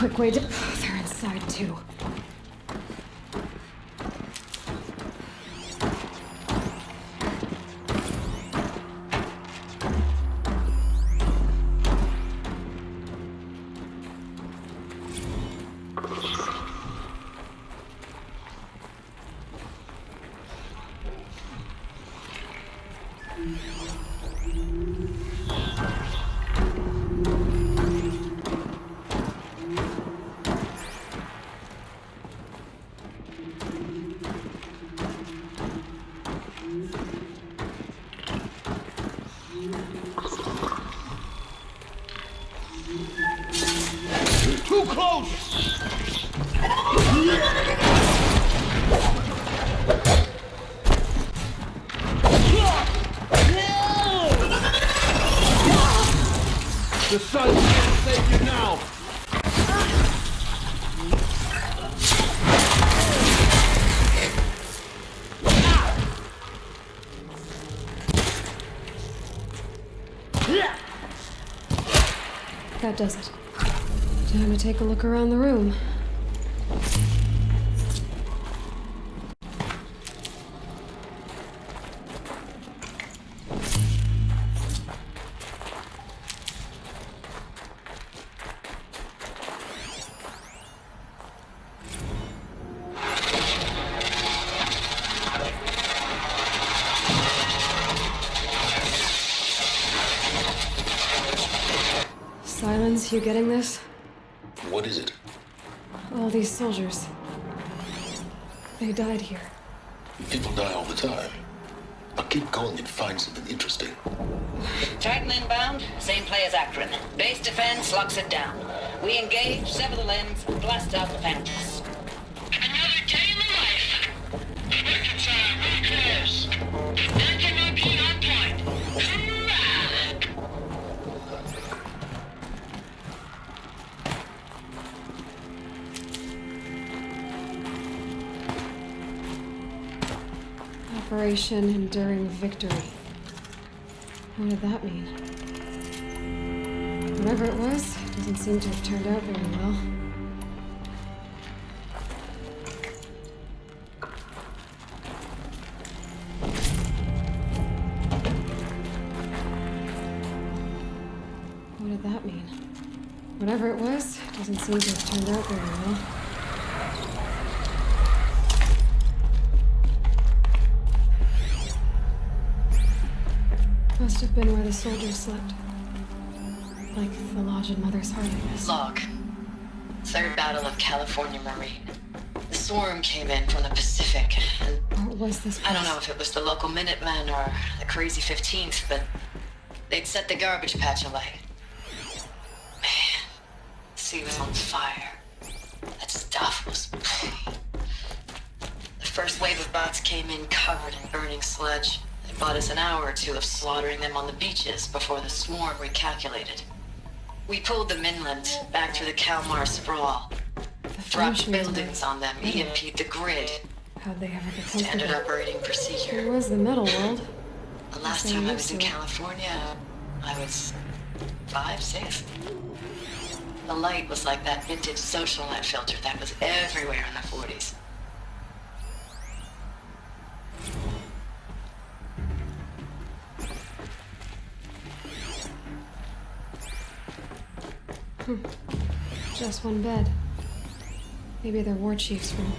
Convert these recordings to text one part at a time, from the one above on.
quick way to... They're inside, too. Too close! The sun can't save you now! That does it. Time to take a look around the room. Silence, you getting this? What is it? All these soldiers. They died here. People die all the time. But keep going and find something interesting. Titan inbound, same play as Akron. Base defense locks it down. We engage, sever the limbs, and blast out the phantoms. Another day in the life. Mercantile, really close. Anti-monkey on point. Hurrah! Operation Enduring Victory. What did that mean? Whatever it was, doesn't seem to have turned out very well. What did that mean? Whatever it was, doesn't seem to have turned out very well. Must have been where the soldiers slept. Like the lodge in Mother's Heart, I guess. Log. Third Battle of California Marine. The swarm came in from the Pacific, and What was this place? I don't know if it was the local Minutemen or the crazy 15th, but they'd set the garbage patch alight. Man, the sea was on fire. That stuff was... The first wave of bots came in covered in burning sludge. It bought us an hour or two of slaughtering them on the beaches before the swarm recalculated. We pulled them inland, back through the Kalmar sprawl. Dropped buildings on them, EMP'd the grid. How'd they ever get Standard comfortable? operating procedure. It was the metal world. The last time I was in California, I was 5, 6. The light was like that vintage social net filter that was everywhere in the 40s. Just one bed. Maybe they're war chief's room.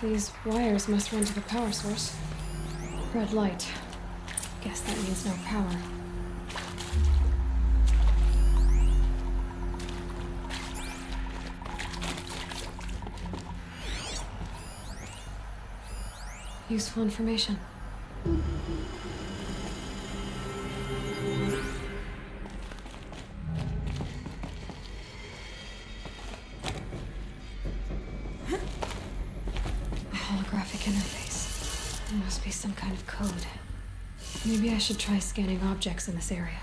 These wires must run to the power source. Red light. Guess that means no power. Useful information. A holographic interface. There must be some kind of code. Maybe I should try scanning objects in this area.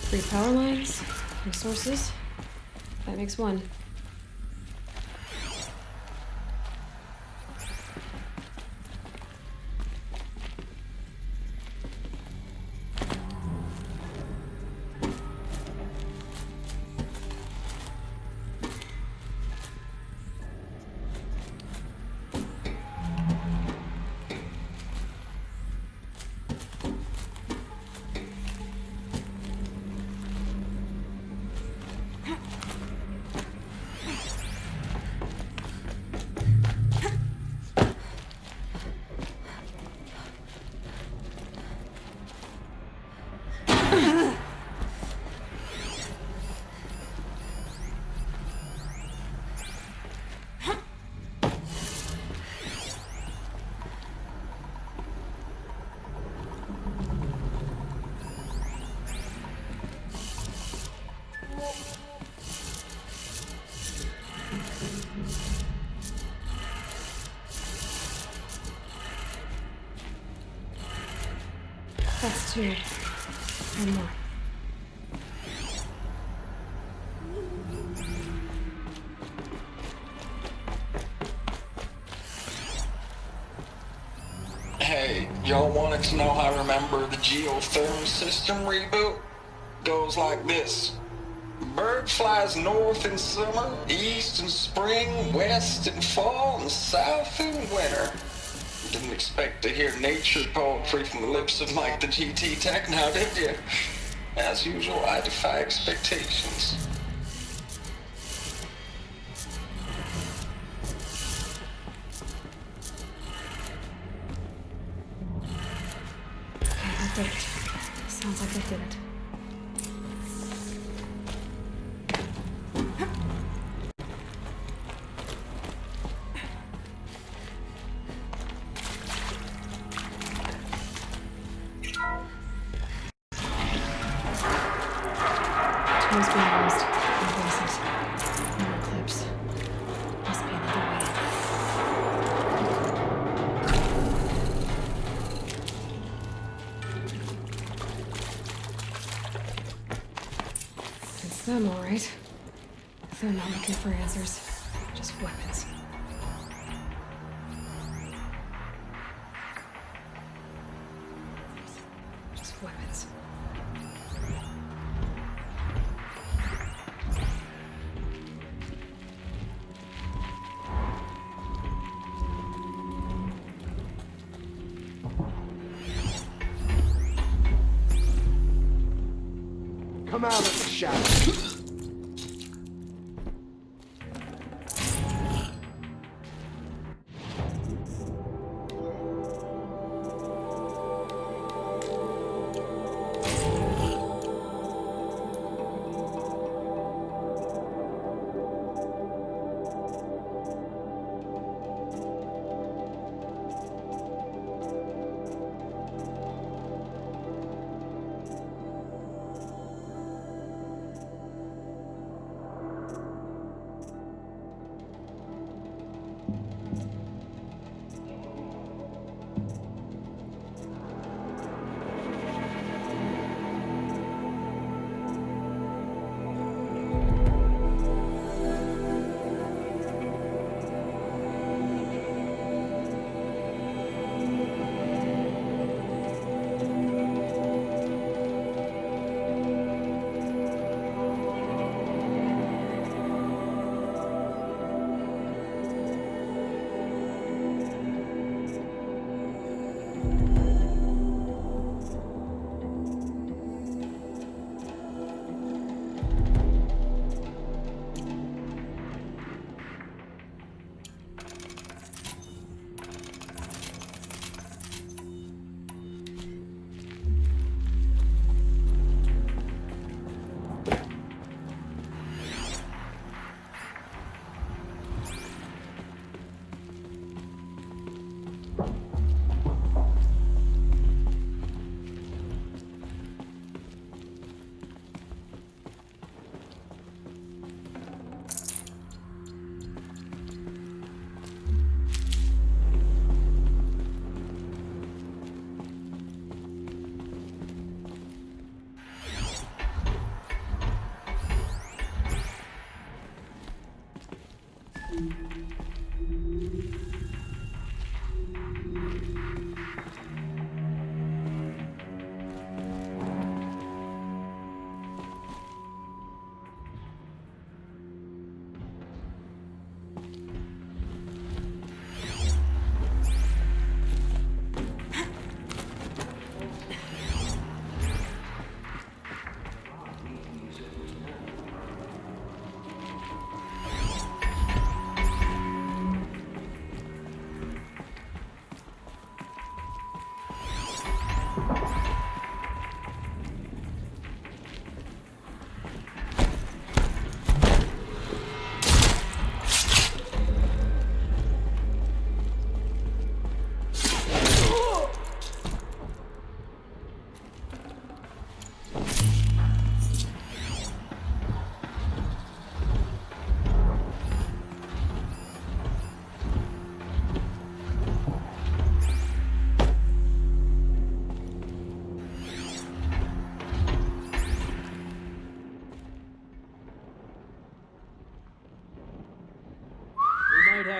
Three power lines, three sources. That makes one. That's two. One more. Hey, y'all wanted to know how I remember the geothermal system reboot? Goes like this. Bird flies north in summer, east in spring, west in fall, and south in winter. Didn't expect to hear nature poetry from the lips of Mike the GT Tech now, did you? As usual, I defy expectations. Okay, that did it. Sounds like it did it. Tools being used in places. No clips. Must be another way. It's them, all right. They're not looking for answers, just weapons. Just weapons. Come out of the shadows.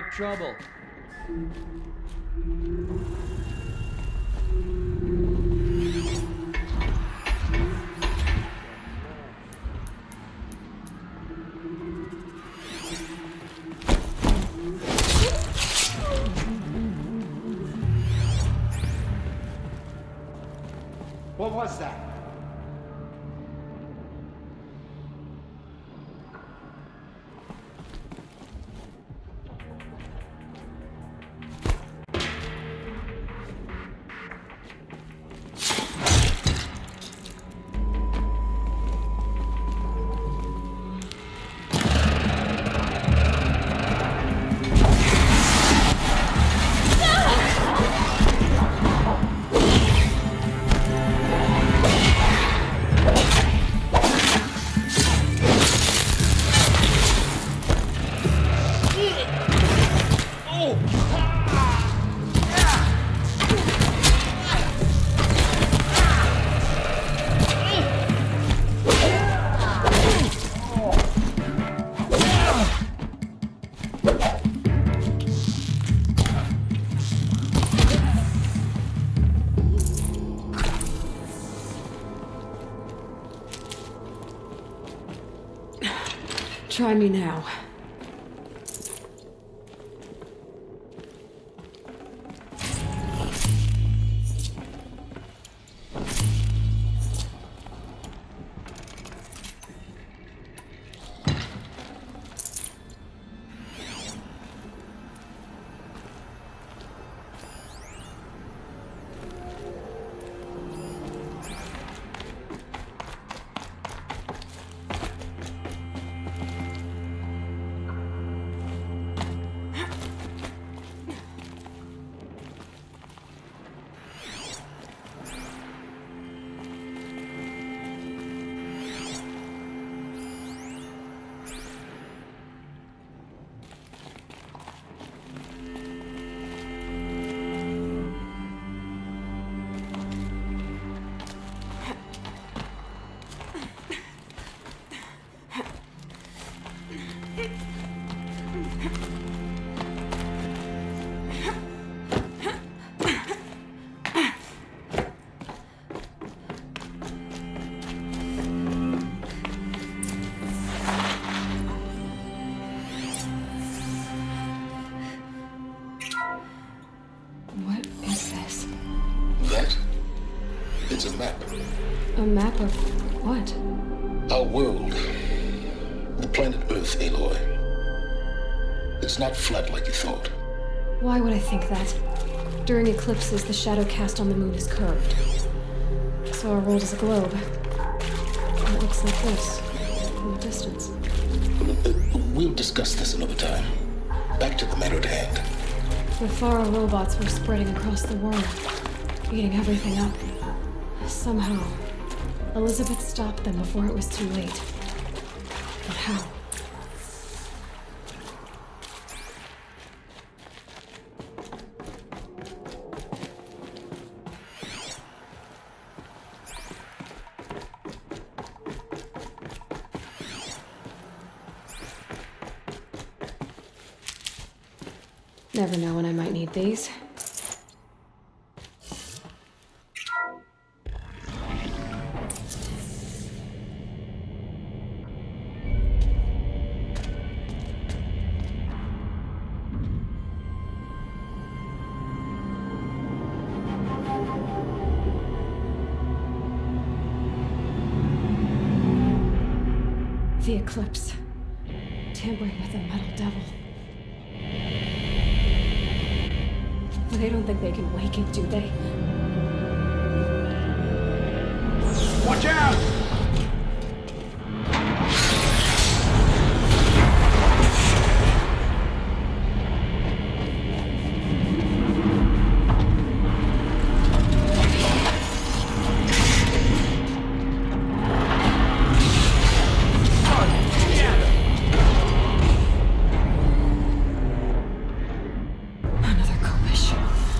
have trouble. What was that? Try me now. What is this? That? It's a map. A map of what? Our world. The planet Earth, ALOY. It's not flat like you thought. Why would I think that? During eclipses, the shadow cast on the moon is curved. So our world is a globe. It looks like this, from a distance. We'll discuss this another time. Back to the matter at hand. The Faro robots were spreading across the world, eating everything up. Somehow, Elizabeth stopped them before it was too late. But how? Never know when I might need these. The eclipse. Tampering with the metal devil. They don't think they can wake it, do they? Watch out!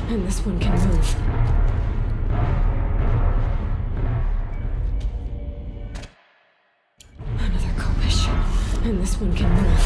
And this one can move. Another kopish. And this one can move.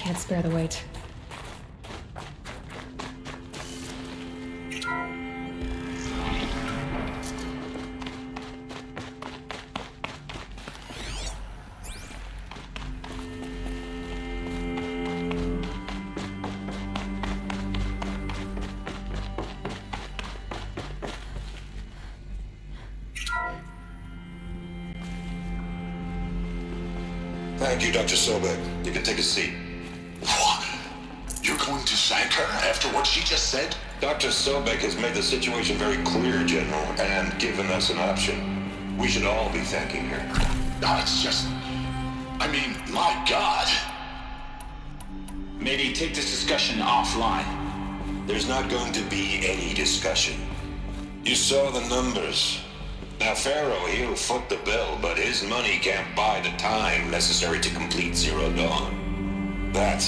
can't spare the weight. Thank you, Dr. Sobek. You can take a seat. What? You're going to thank her after what she just said? Dr. Sobek has made the situation very clear, General, and given us an option. We should all be thanking her. No, it's just... I mean, my God. Maybe take this discussion offline. There's not going to be any discussion. You saw the numbers. Now, Pharaoh, he'll foot the bill, but his money can't buy the time necessary to complete Zero Dawn. That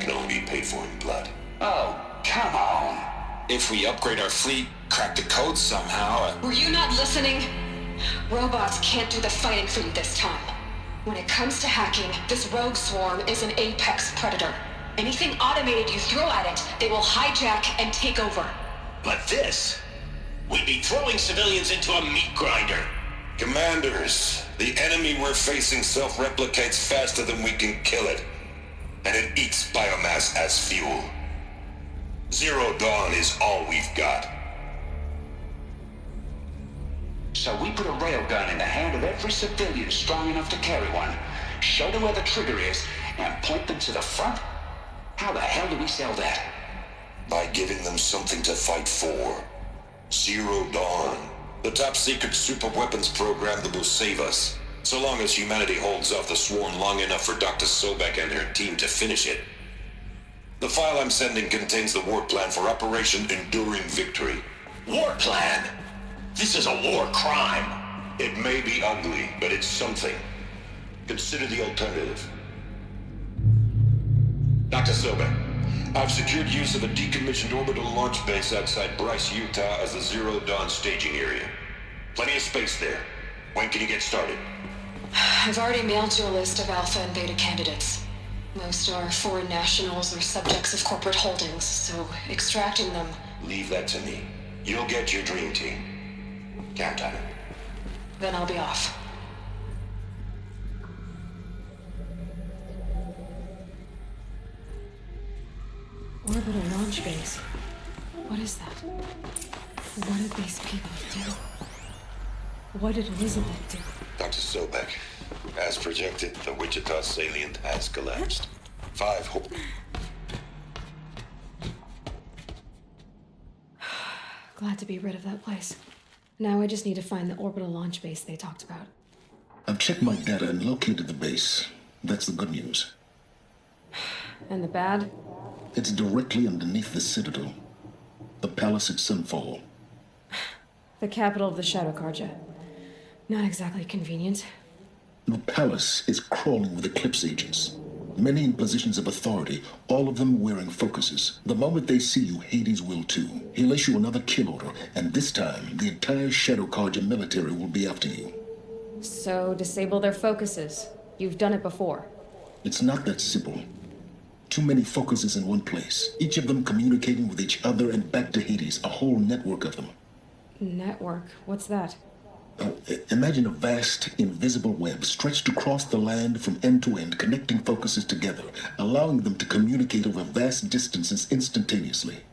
can only be paid for in blood. Oh, come on. If we upgrade our fleet, crack the code somehow... Were you not listening? Robots can't do the fighting for you this time. When it comes to hacking, this rogue swarm is an apex predator. Anything automated you throw at it, they will hijack and take over. But this... we'd be throwing civilians into a meat grinder. Commanders, the enemy we're facing self-replicates faster than we can kill it. And it eats biomass as fuel. Zero Dawn is all we've got. So we put a railgun in the hand of every civilian strong enough to carry one, show them where the trigger is, and point them to the front? How the hell do we sell that? By giving them something to fight for. Zero Dawn. The top secret super weapons program that will save us. So long as humanity holds off the swarm long enough for Dr. Sobek and her team to finish it. The file I'm sending contains the war plan for Operation Enduring Victory. War plan? This is a war crime. It may be ugly, but it's something. Consider the alternative. Dr. Sobek, I've secured use of a decommissioned orbital launch base outside Bryce, Utah as the Zero Dawn staging area. Plenty of space there. When can you get started? I've already mailed you a list of alpha and beta candidates. Most are foreign nationals or subjects of corporate holdings, so extracting them... Leave that to me. You'll get your dream team. Count on it. Then I'll be off. Orbital launch base. What is that? What did these people do? What did Elizabeth do? Dr. Sobek, as projected, the Wichita salient has collapsed. 5 whole... Glad to be rid of that place. Now I just need to find the orbital launch base they talked about. I've checked my data and located the base. That's the good news. And the bad? It's directly underneath the Citadel. The palace at Sunfall. The capital of the Shadow Carja. Not exactly convenient. The palace is crawling with Eclipse agents. Many in positions of authority, all of them wearing focuses. The moment they see you, Hades will too. He'll issue another kill order, and this time, the entire Shadow Carja military will be after you. So, disable their focuses. You've done it before. It's not that simple. Too many focuses in one place, each of them communicating with each other and back to Hades, a whole network of them. Network? What's that? Imagine a vast, invisible web stretched across the land from end to end, connecting focuses together, allowing them to communicate over vast distances instantaneously.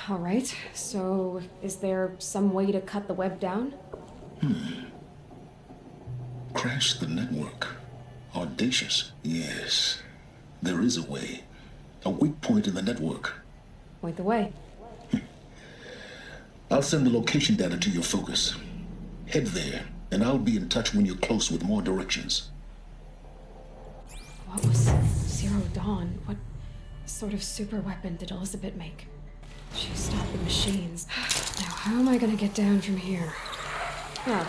All right, so is there some way to cut the web down? Crash the network. Audacious. Yes, there is a way. A weak point in the network. Point the way. I'll send the location data to your focus. Head there, and I'll be in touch when you're close with more directions. What was Zero Dawn? What sort of super weapon did Elizabeth make? She stopped the machines. Now, how am I gonna get down from here? Oh,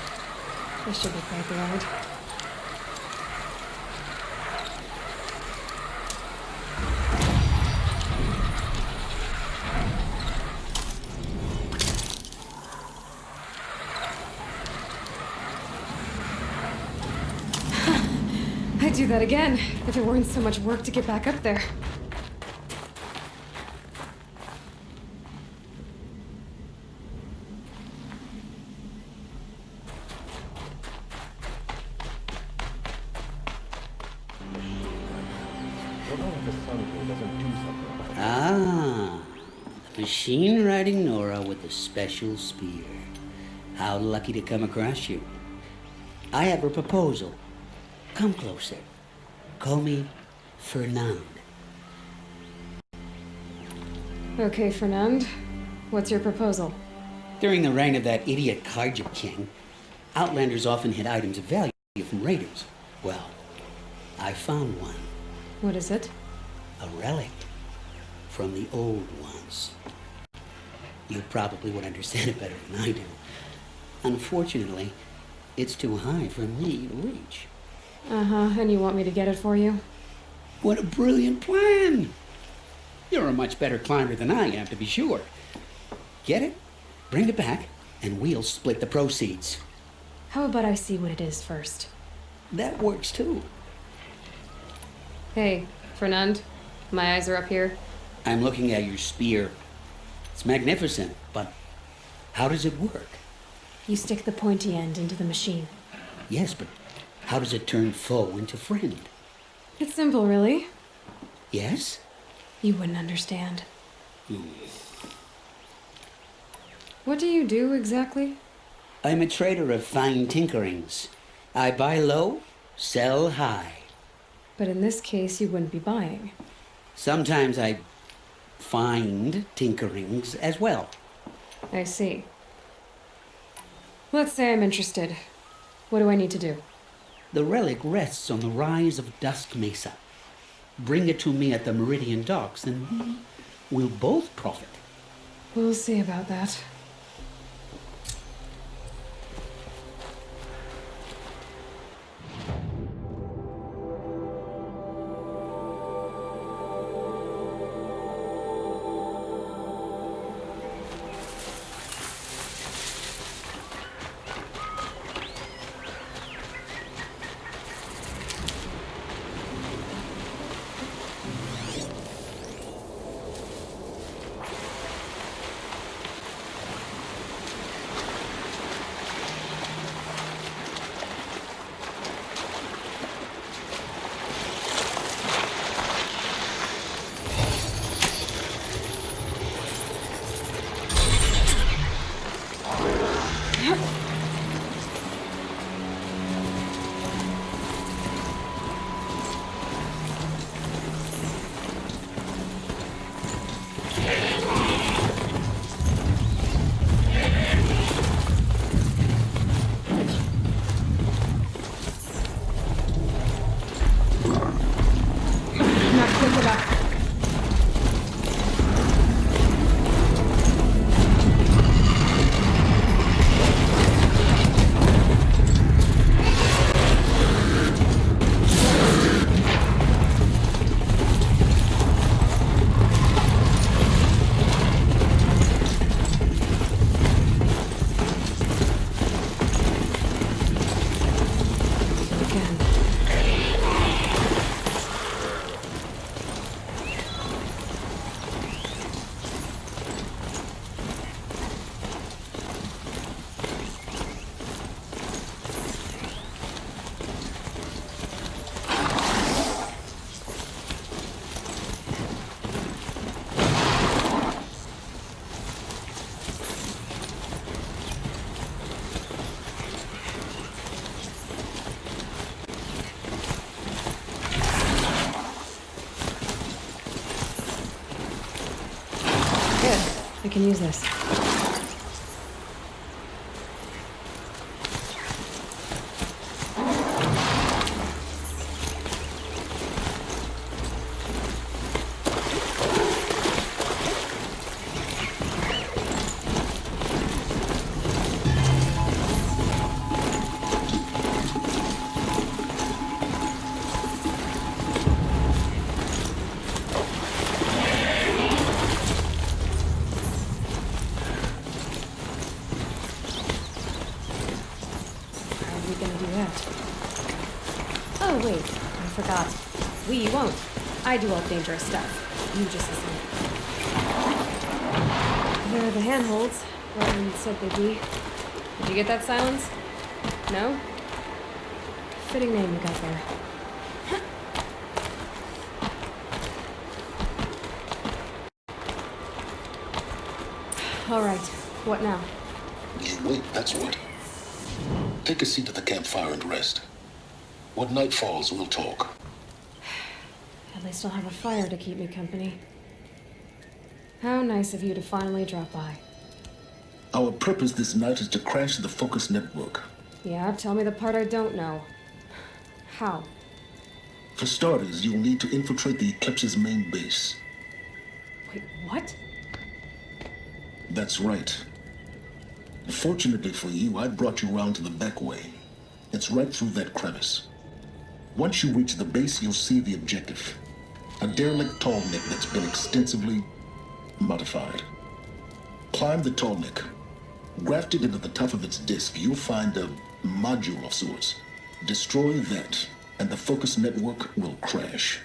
this should be quite the ride. I do that again, if it weren't so much work to get back up there. Ah, the machine riding Nora with a special spear. How lucky to come across you. I have a proposal. Come closer. Call me Fernand. Okay, Fernand. What's your proposal? During the reign of that idiot Kharja king, Outlanders often hid items of value from raiders. Well, I found one. What is it? A relic from the old ones. You probably would understand it better than I do. Unfortunately, it's too high for me to reach. Uh-huh, and you want me to get it for you? What a brilliant plan! You're a much better climber than I am, to be sure. Get it, bring it back, and we'll split the proceeds. How about I see what it is first? That works too. Hey, Fernand, my eyes are up here. I'm looking at your spear. It's magnificent, but how does it work? You stick the pointy end into the machine. Yes, but how does it turn foe into friend? It's simple, really. Yes? You wouldn't understand. What do you do exactly? I'm a trader of fine tinkerings. I buy low, sell high. But in this case, you wouldn't be buying. Sometimes I find tinkerings as well. I see. Let's say I'm interested. What do I need to do? The relic rests on the rise of Dusk Mesa. Bring it to me at the Meridian Docks, and we'll both profit. We'll see about that. I can use this. Oh, wait. I forgot. We won't. I do all dangerous stuff. You just listen. There are the handholds, where Aaron said they'd be. Did you get that, Silence? No? Fitting name you got there. All right. What now? You wait, that's what. Take a seat at the campfire and rest. When night falls, we'll talk. At least I'll have a fire to keep me company. How nice of you to finally drop by. Our purpose this night is to crash the Focus network. Yeah, tell me the part I don't know. How? For starters, you'll need to infiltrate the Eclipse's main base. Wait, what? That's right. Fortunately for you, I brought you around to the back way. It's right through that crevice. Once you reach the base, you'll see the objective. A derelict tall neck that's been extensively modified. Climb the tall neck. Grafted into the top of its disk, you'll find a module of sorts. Destroy that, and the Focus network will crash.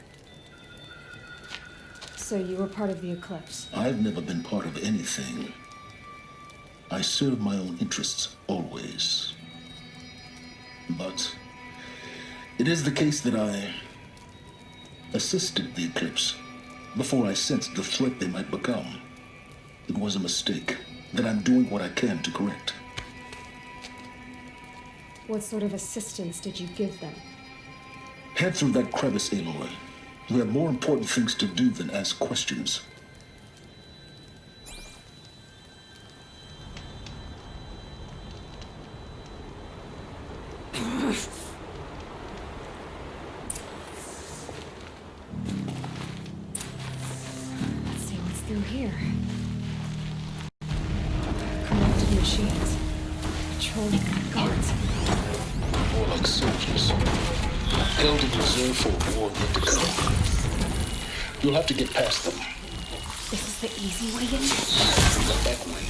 So you were part of the Eclipse? I've never been part of anything. I serve my own interests, always. But it is the case that I assisted the Eclipse before I sensed the threat they might become. It was a mistake that I'm doing what I can to correct. What sort of assistance did you give them? Head through that crevice, ALOY. We have more important things to do than ask questions. Let's see what's through here. Corrupted machines. Patrolling like guards. More like soldiers. Held in reserve for a war yet to come. You'll have to get past them. This is the easy way in? The back way.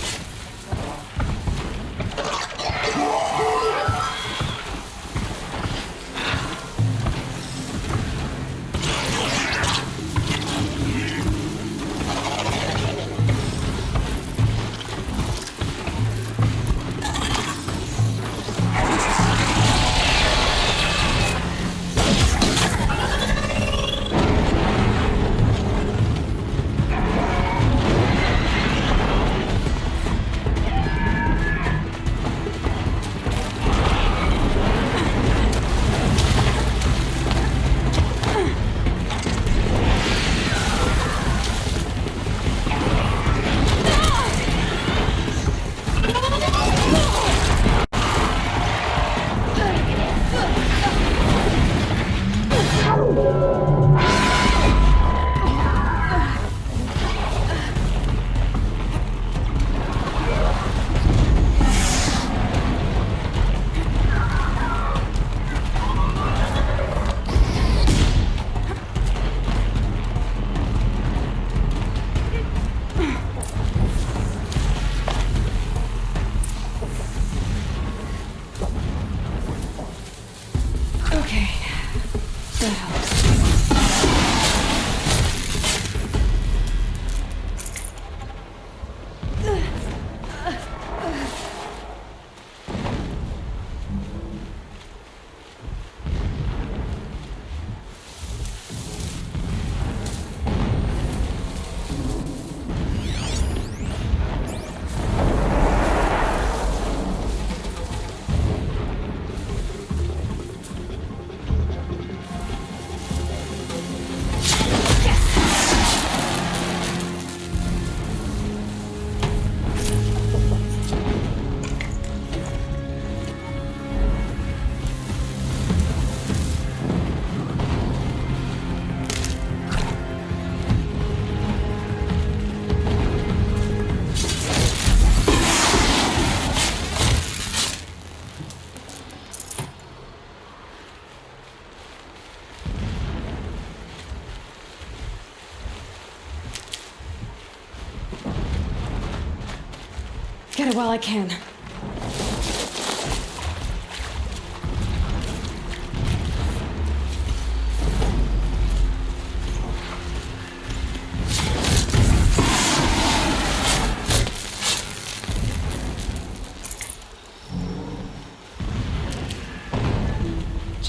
Get it while I can.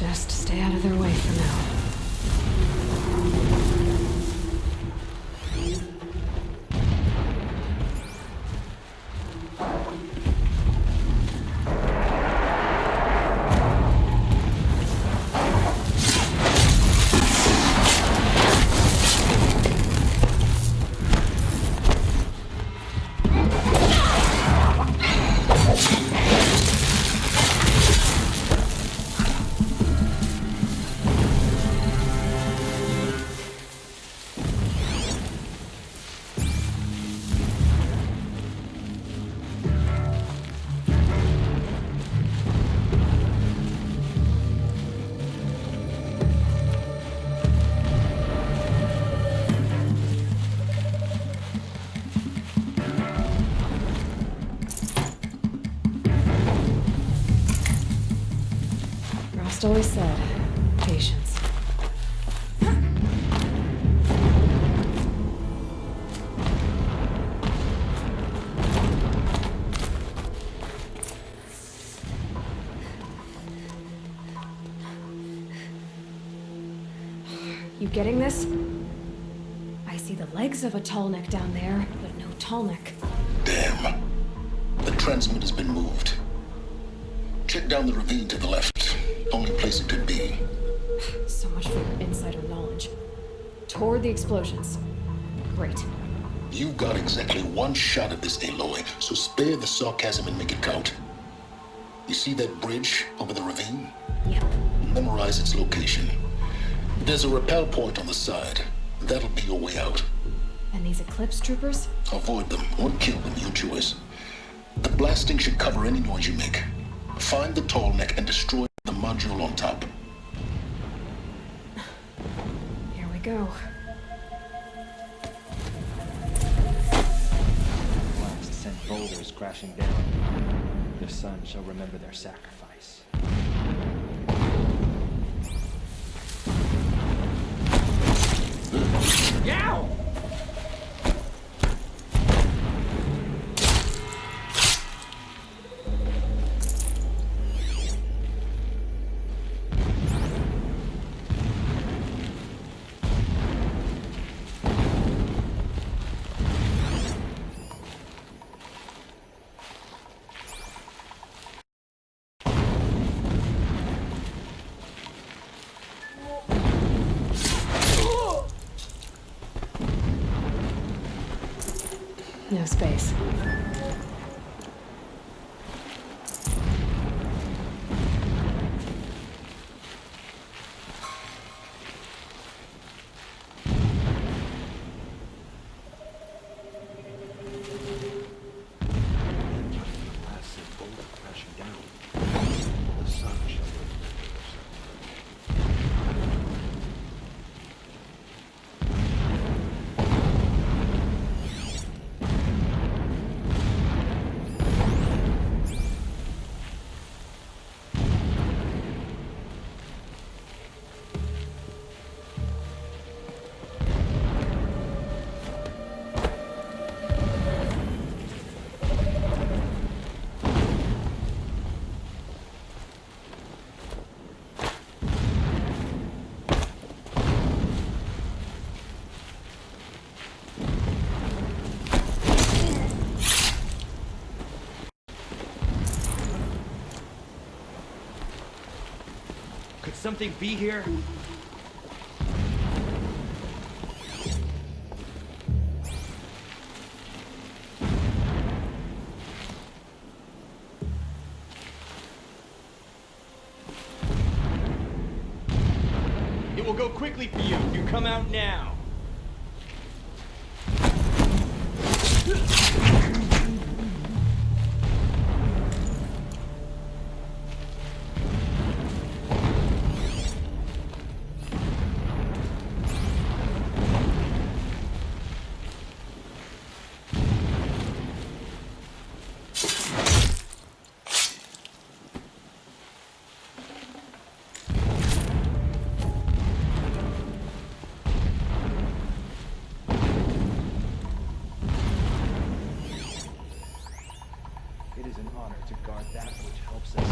Just stay out of their way for now. Rost always said, patience. You getting this? I see the legs of a tall neck down there, but no tall neck. Damn. The transmitter's been moved. Check down the ravine to the left. Only place it could be. So much for your insider knowledge. Toward the explosions. Great. You've got exactly one shot at this, ALOY, so spare the sarcasm and make it count. You see that bridge over the ravine? Yep. Memorize its location. There's a rappel point on the side. That'll be your way out. And these Eclipse troopers? Avoid them or kill them, your choice. The blasting should cover any noise you make. Find the tall neck and destroy the module on top. Here we go. Blast sent boulders crashing down. The sun shall remember their sacrifice. Yow! No space. Could something be here? It will go quickly for you. You come out now. It is an honor to guard that which helps us.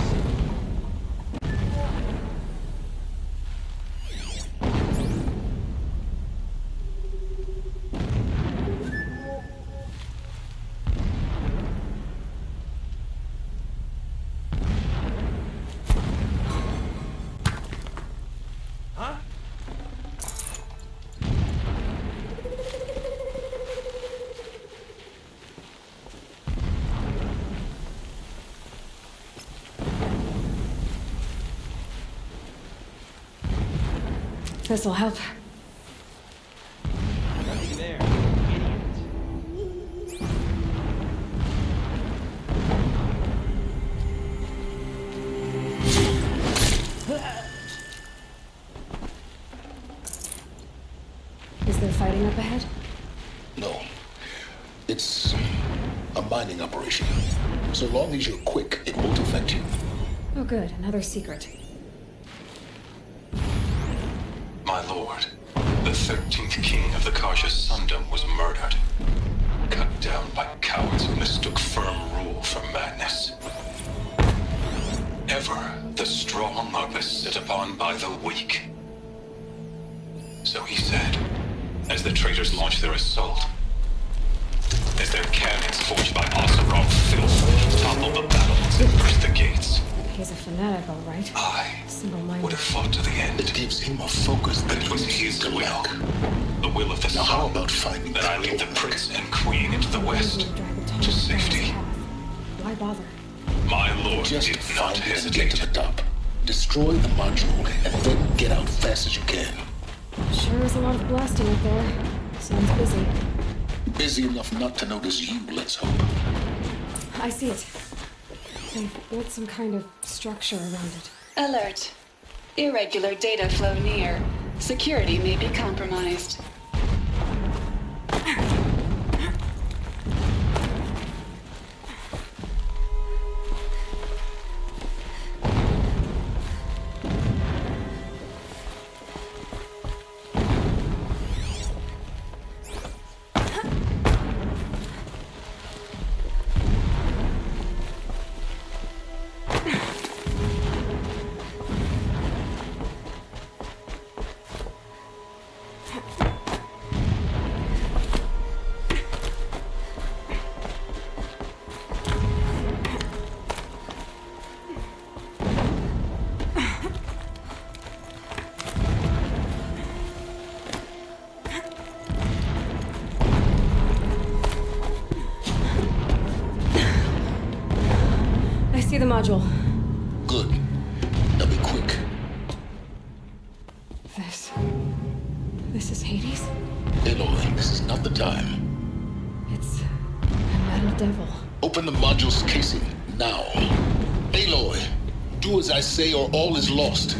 This'll help. Nothing there, idiot. Is there fighting up ahead? No. It's a mining operation. So long as you're quick, it won't affect you. Oh good, another secret. My lord, the 13th king of the Kasha Sundom was murdered. Cut down by cowards who mistook firm rule for madness. Ever the strong are beset upon by the weak. So he said, as the traitors launched their assault. As their cannons forged by Acerov filth toppled the battlements and burst the gates. He's a fanatic, all right. I Single-minded. would have fought to the end. It gives him a focus that It was his to will. lack. The will of the Now how sun. about finding That I that lead the bottleneck? prince and queen into the west. To safety. Why bother? My lord Just did not find it and get hesitate. to the top. Destroy the module, and then get out fast as you can. Sure is a lot of blasting up there. Sounds busy. Busy enough not to notice you, let's hope. I see it. They've built some kind of structure around it. Alert. Irregular data flow near. Security may be compromised. I see the module. Good. Now be quick. This is Hades? Aloy, this is not the time. It's a metal devil. Open the module's casing, now. Aloy, do as I say or all is lost.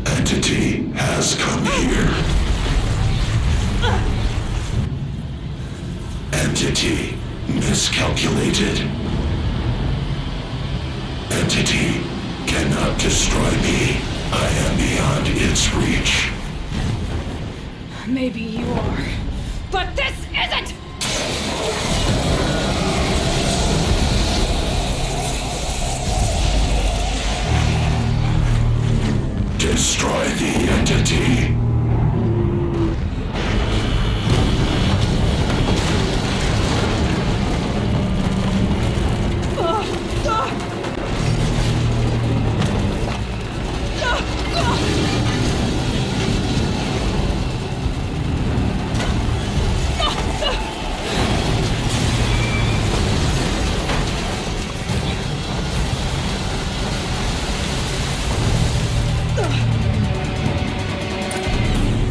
Entity has come here. Entity miscalculated. Entity cannot destroy me. I am beyond its reach. Maybe you are. But this isn't! Destroy the entity.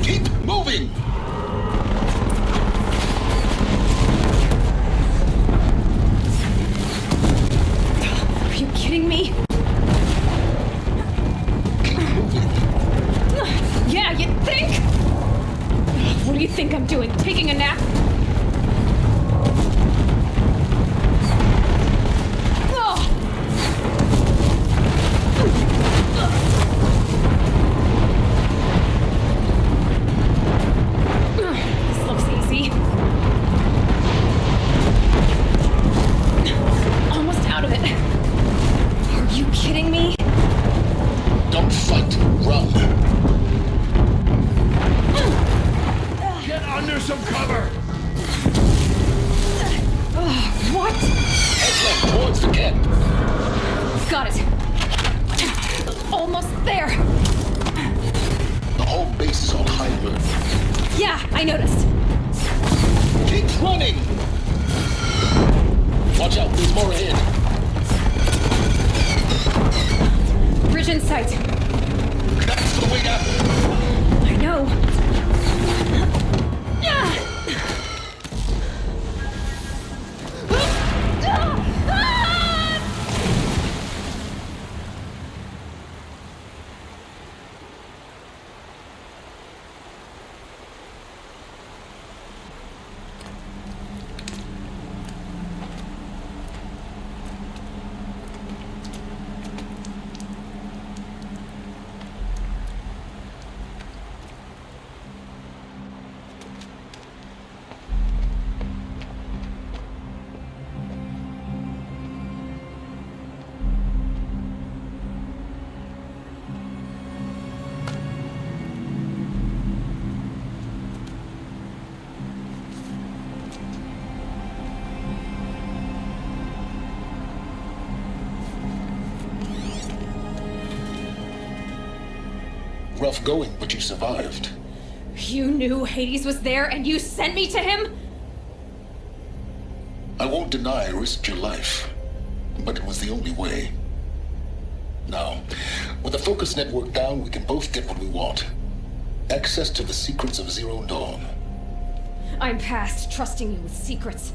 Keep moving! Are you kidding me? Keep moving. Yeah, you think? What do you think I'm doing? Taking a nap? This looks easy. Almost out of it. Are you kidding me? Don't fight, run. Get under some cover! What? Head left towards the camp. Got it. Almost there. The whole base is on high alert. Yeah, I noticed. Keep running! Watch out, there's more ahead. Bridge in sight. That's the way out. I know. Rough going, but you survived. You knew Hades was there and you sent me to him? I won't deny I risked your life, but it was the only way. Now, with the focus network down, we can both get what we want. Access to the secrets of Zero Dawn. I'm past trusting you with secrets.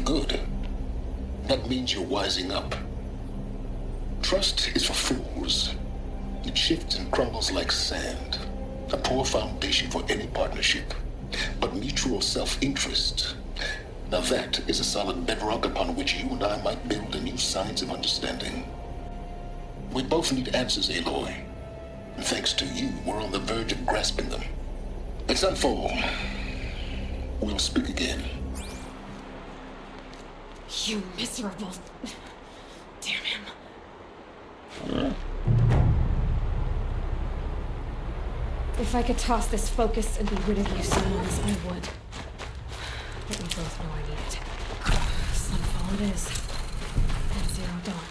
Good. That means you're wising up. Trust is for fools. It shifts and crumbles like sand. A poor foundation for any partnership. But mutual self-interest, now that is a solid bedrock upon which you and I might build a new science of understanding. We both need answers, Aloy. And thanks to you, we're on the verge of grasping them. Let's unfold. We'll speak again. You miserable... Damn him. If I could toss this focus and be rid of you sounds, I would. But we both know I need it. Sunfall it is. And Zero Dawn.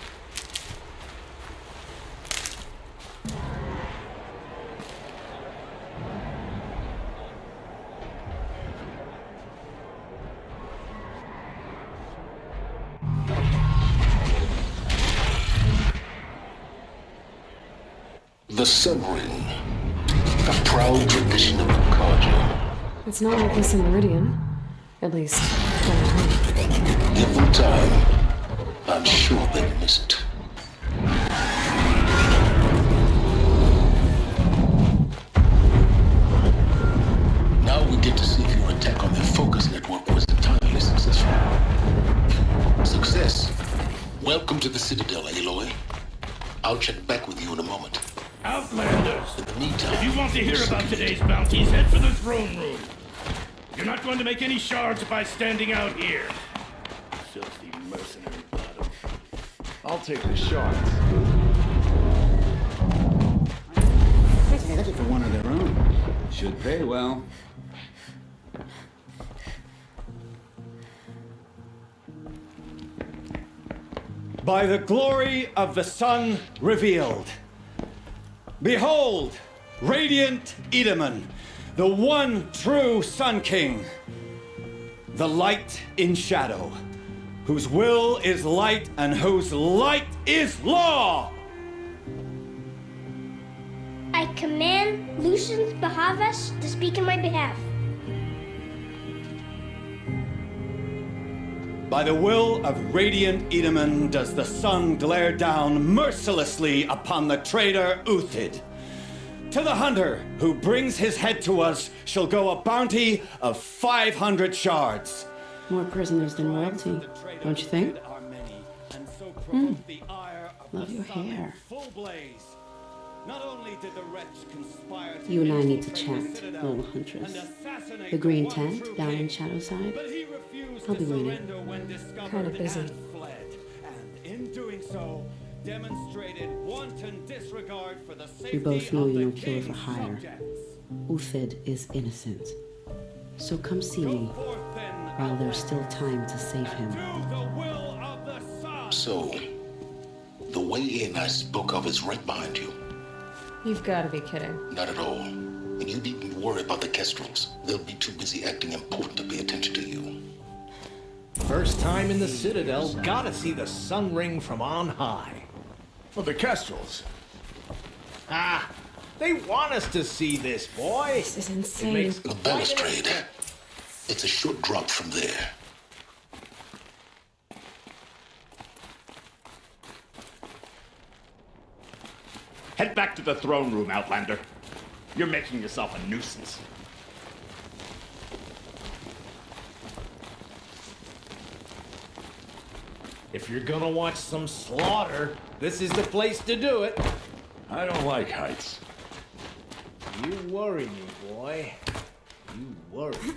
The Sun Ring. A proud tradition of the Carja. It's not like this in Meridian. At least, when I'm home. Give them time. I'm sure they'll miss it. Now we get to see if your attack on their focus network was entirely successful. Success. Welcome to the Citadel, Aloy. I'll check back with you in a moment. Outlanders! In the meantime, if you want to hear about today's bounties, head for the throne room. You're not going to make any shards by standing out here. Filthy mercenary bottom. I'll take the shards. They're looking for one of their own. Should pay well. By the glory of the sun revealed. Behold, radiant Edaman, the one true Sun King. The light in shadow, whose will is light and whose light is law. I command Lucius Bahavas to speak in my behalf. By the will of radiant Edaman does the sun glare down mercilessly upon the traitor Uthid. To the hunter who brings his head to us shall go a bounty of 500 shards. More prisoners than royalty, don't you think? Love your hair. You and I need to chat, little huntress. The green tent down in Shadowside. I'll be waiting. Kind of busy. And in doing so, demonstrated wanton disregard for the safety We both know of you're the no killer for king's hire. subjects. Uthid is innocent. So come see me while there's still time to save him. So, the way in I spoke of is right behind you. You've got to be kidding. Not at all. And you needn't worry about the Kestrels. They'll be too busy acting important to pay attention to you. First time in the Citadel, gotta see the sun ring from on high. Well, the Kestrels. Ah, they want us to see this, boy. This is insane. It makes The balustrade. It's a short drop from there. Head back to the throne room, Outlander. You're making yourself a nuisance. If you're gonna watch some slaughter, this is the place to do it. I don't like heights. You worry me, boy. You worry me.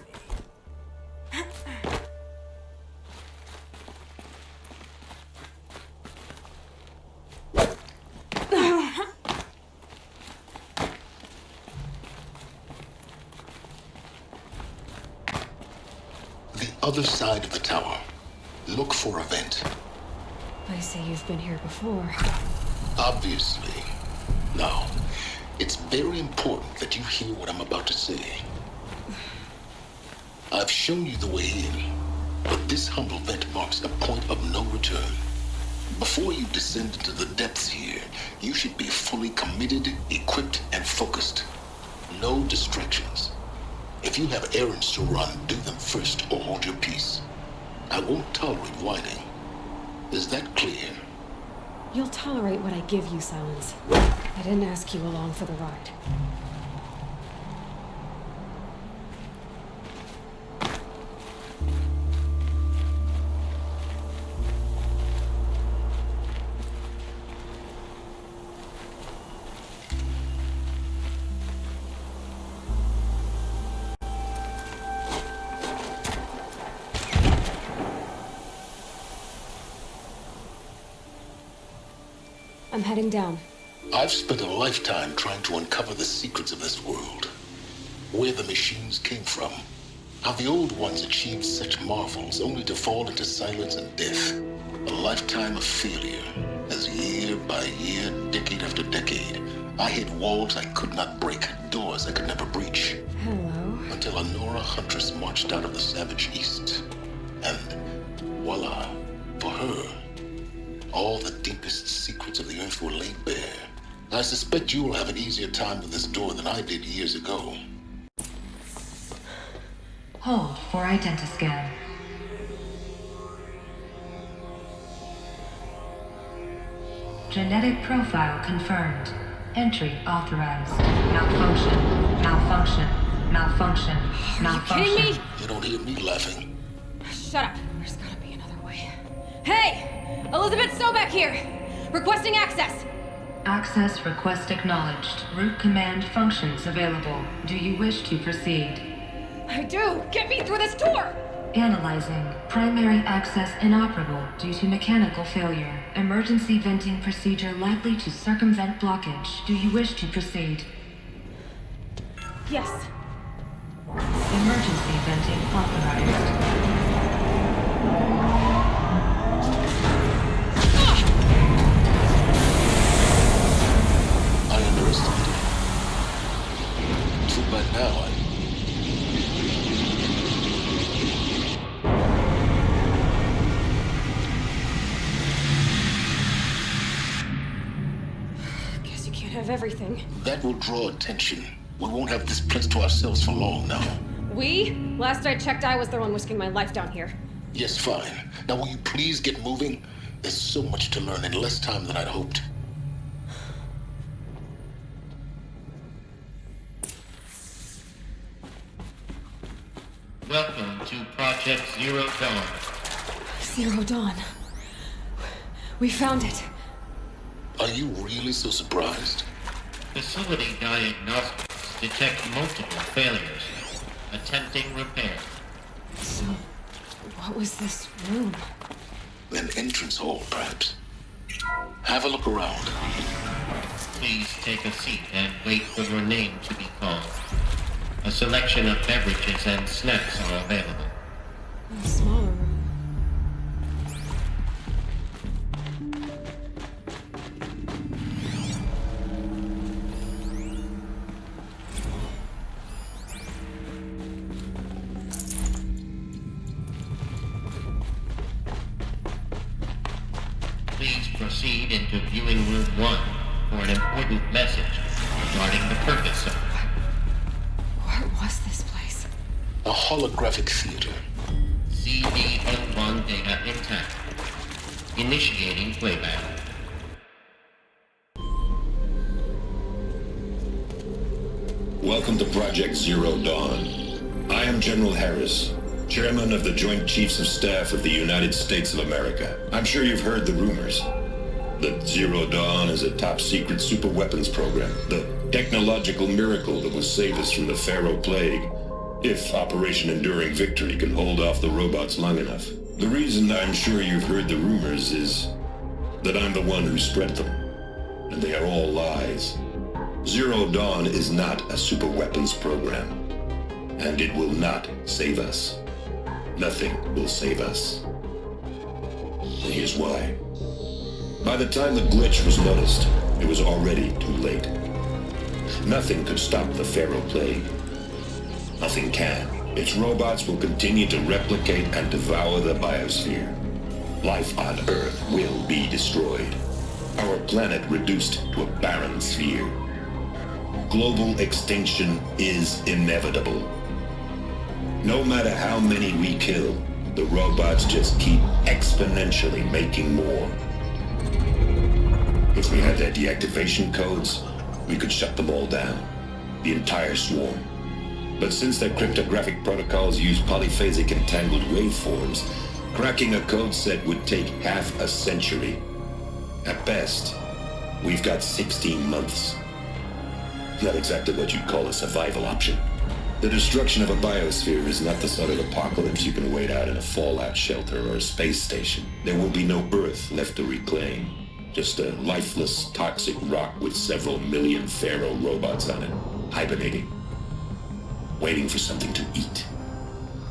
The other side of the tower. Look for a vent. I see you've been here before. Obviously. Now, it's very important that you hear what I'm about to say. I've shown you the way in, but this humble vent marks a point of no return. Before you descend into the depths here, you should be fully committed, equipped, and focused. No distractions. If you have errands to run, do them first or hold your peace. I won't tolerate whining. Is that clear? You'll tolerate what I give you, Silence. I didn't ask you along for the ride. I'm heading down. I've spent a lifetime trying to uncover the secrets of this world. Where the machines came from. How the old ones achieved such marvels only to fall into silence and death. A lifetime of failure. As year by year, decade after decade, I hit walls I could not break, doors I could never breach. Hello. Until a Nora huntress marched out of the savage east. And voila, for her, all the deepest secrets of the earth were laid bare. I suspect you will have an easier time with this door than I did years ago. Hold for identiscan. Genetic profile confirmed. Entry authorized. Malfunction. Malfunction. Malfunction. Malfunction. Are you kidding me? You don't hear me laughing. Shut up. There's gotta be another way. Hey! Elizabeth Sobeck here! Requesting access! Access request acknowledged. Root command functions available. Do you wish to proceed? I do! Get me through this door! Analyzing. Primary access inoperable due to mechanical failure. Emergency venting procedure likely to circumvent blockage. Do you wish to proceed? Yes. Emergency venting authorized. I underestimated. Too bad now Guess you can't have everything. That will draw attention. We won't have this place to ourselves for long now. We? Last I checked, I was the one risking my life down here. Yes, fine. Now will you please get moving? There's so much to learn in less time than I'd hoped. Welcome to Project Zero Dawn. Zero Dawn. We found it. Are you really so surprised? Facility diagnostics detect multiple failures. Attempting repair. So, what was this room? An entrance hall, perhaps. Have a look around. Please take a seat and wait for your name to be called. A selection of beverages and snacks are available. A smaller room. proceed into viewing room 1 for an important message regarding the purpose of... What was this place? A holographic theater. CD01 data intact. Initiating playback. Welcome to Project Zero Dawn. I am General Harris, Chairman of the Joint Chiefs of Staff of the United States of America. I'm sure you've heard the rumors that Zero Dawn is a top-secret superweapons program, the technological miracle that will save us from the Pharaoh Plague, if Operation Enduring Victory can hold off the robots long enough. The reason I'm sure you've heard the rumors is that I'm the one who spread them, and they are all lies. Zero Dawn is not a superweapons program, and it will not save us. Nothing will save us. And here's why. By the time the glitch was noticed, it was already too late. Nothing could stop the Pharaoh Plague. Nothing can. Its robots will continue to replicate and devour the biosphere. Life on Earth will be destroyed. Our planet reduced to a barren sphere. Global extinction is inevitable. No matter how many we kill, the robots just keep exponentially making more. If we had their deactivation codes, we could shut them all down. The entire swarm. But since their cryptographic protocols use polyphasic entangled waveforms, cracking a code set would take half a century. At best, we've got 16 months. Not exactly what you'd call a survival option. The destruction of a biosphere is not the sort of apocalypse you can wait out in a fallout shelter or a space station. There will be no Earth left to reclaim. Just a lifeless, toxic rock with several million Pharaoh robots on it, hibernating, waiting for something to eat.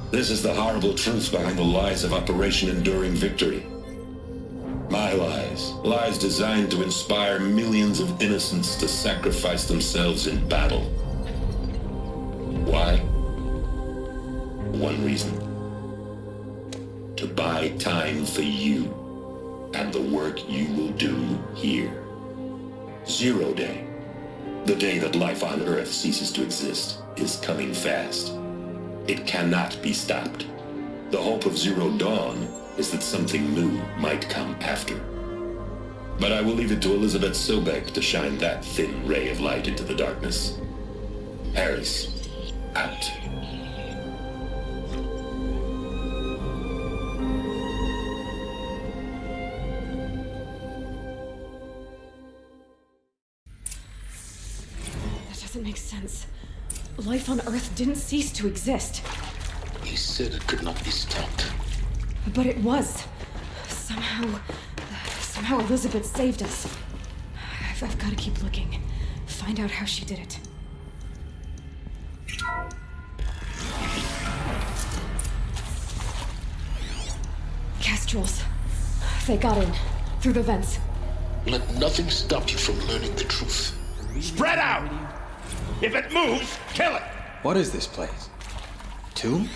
This is the horrible truth behind the lies of Operation Enduring Victory. My lies. Lies designed to inspire millions of innocents to sacrifice themselves in battle. Why? One reason. To buy time for you and the work you will do here. Zero Day, the day that life on Earth ceases to exist, is coming fast. It cannot be stopped. The hope of Zero Dawn is that something new might come after. But I will leave it to Elizabeth Sobek to shine that thin ray of light into the darkness. Harris, out. That doesn't make sense. Life on Earth didn't cease to exist. He said it could not be stopped. But it was. Somehow Elizabeth saved us. I've got to keep looking. Find out how she did it. Kestrels. They got in. Through the vents. Let nothing stop you from learning the truth. Spread out! If it moves, kill it! What is this place? Tomb?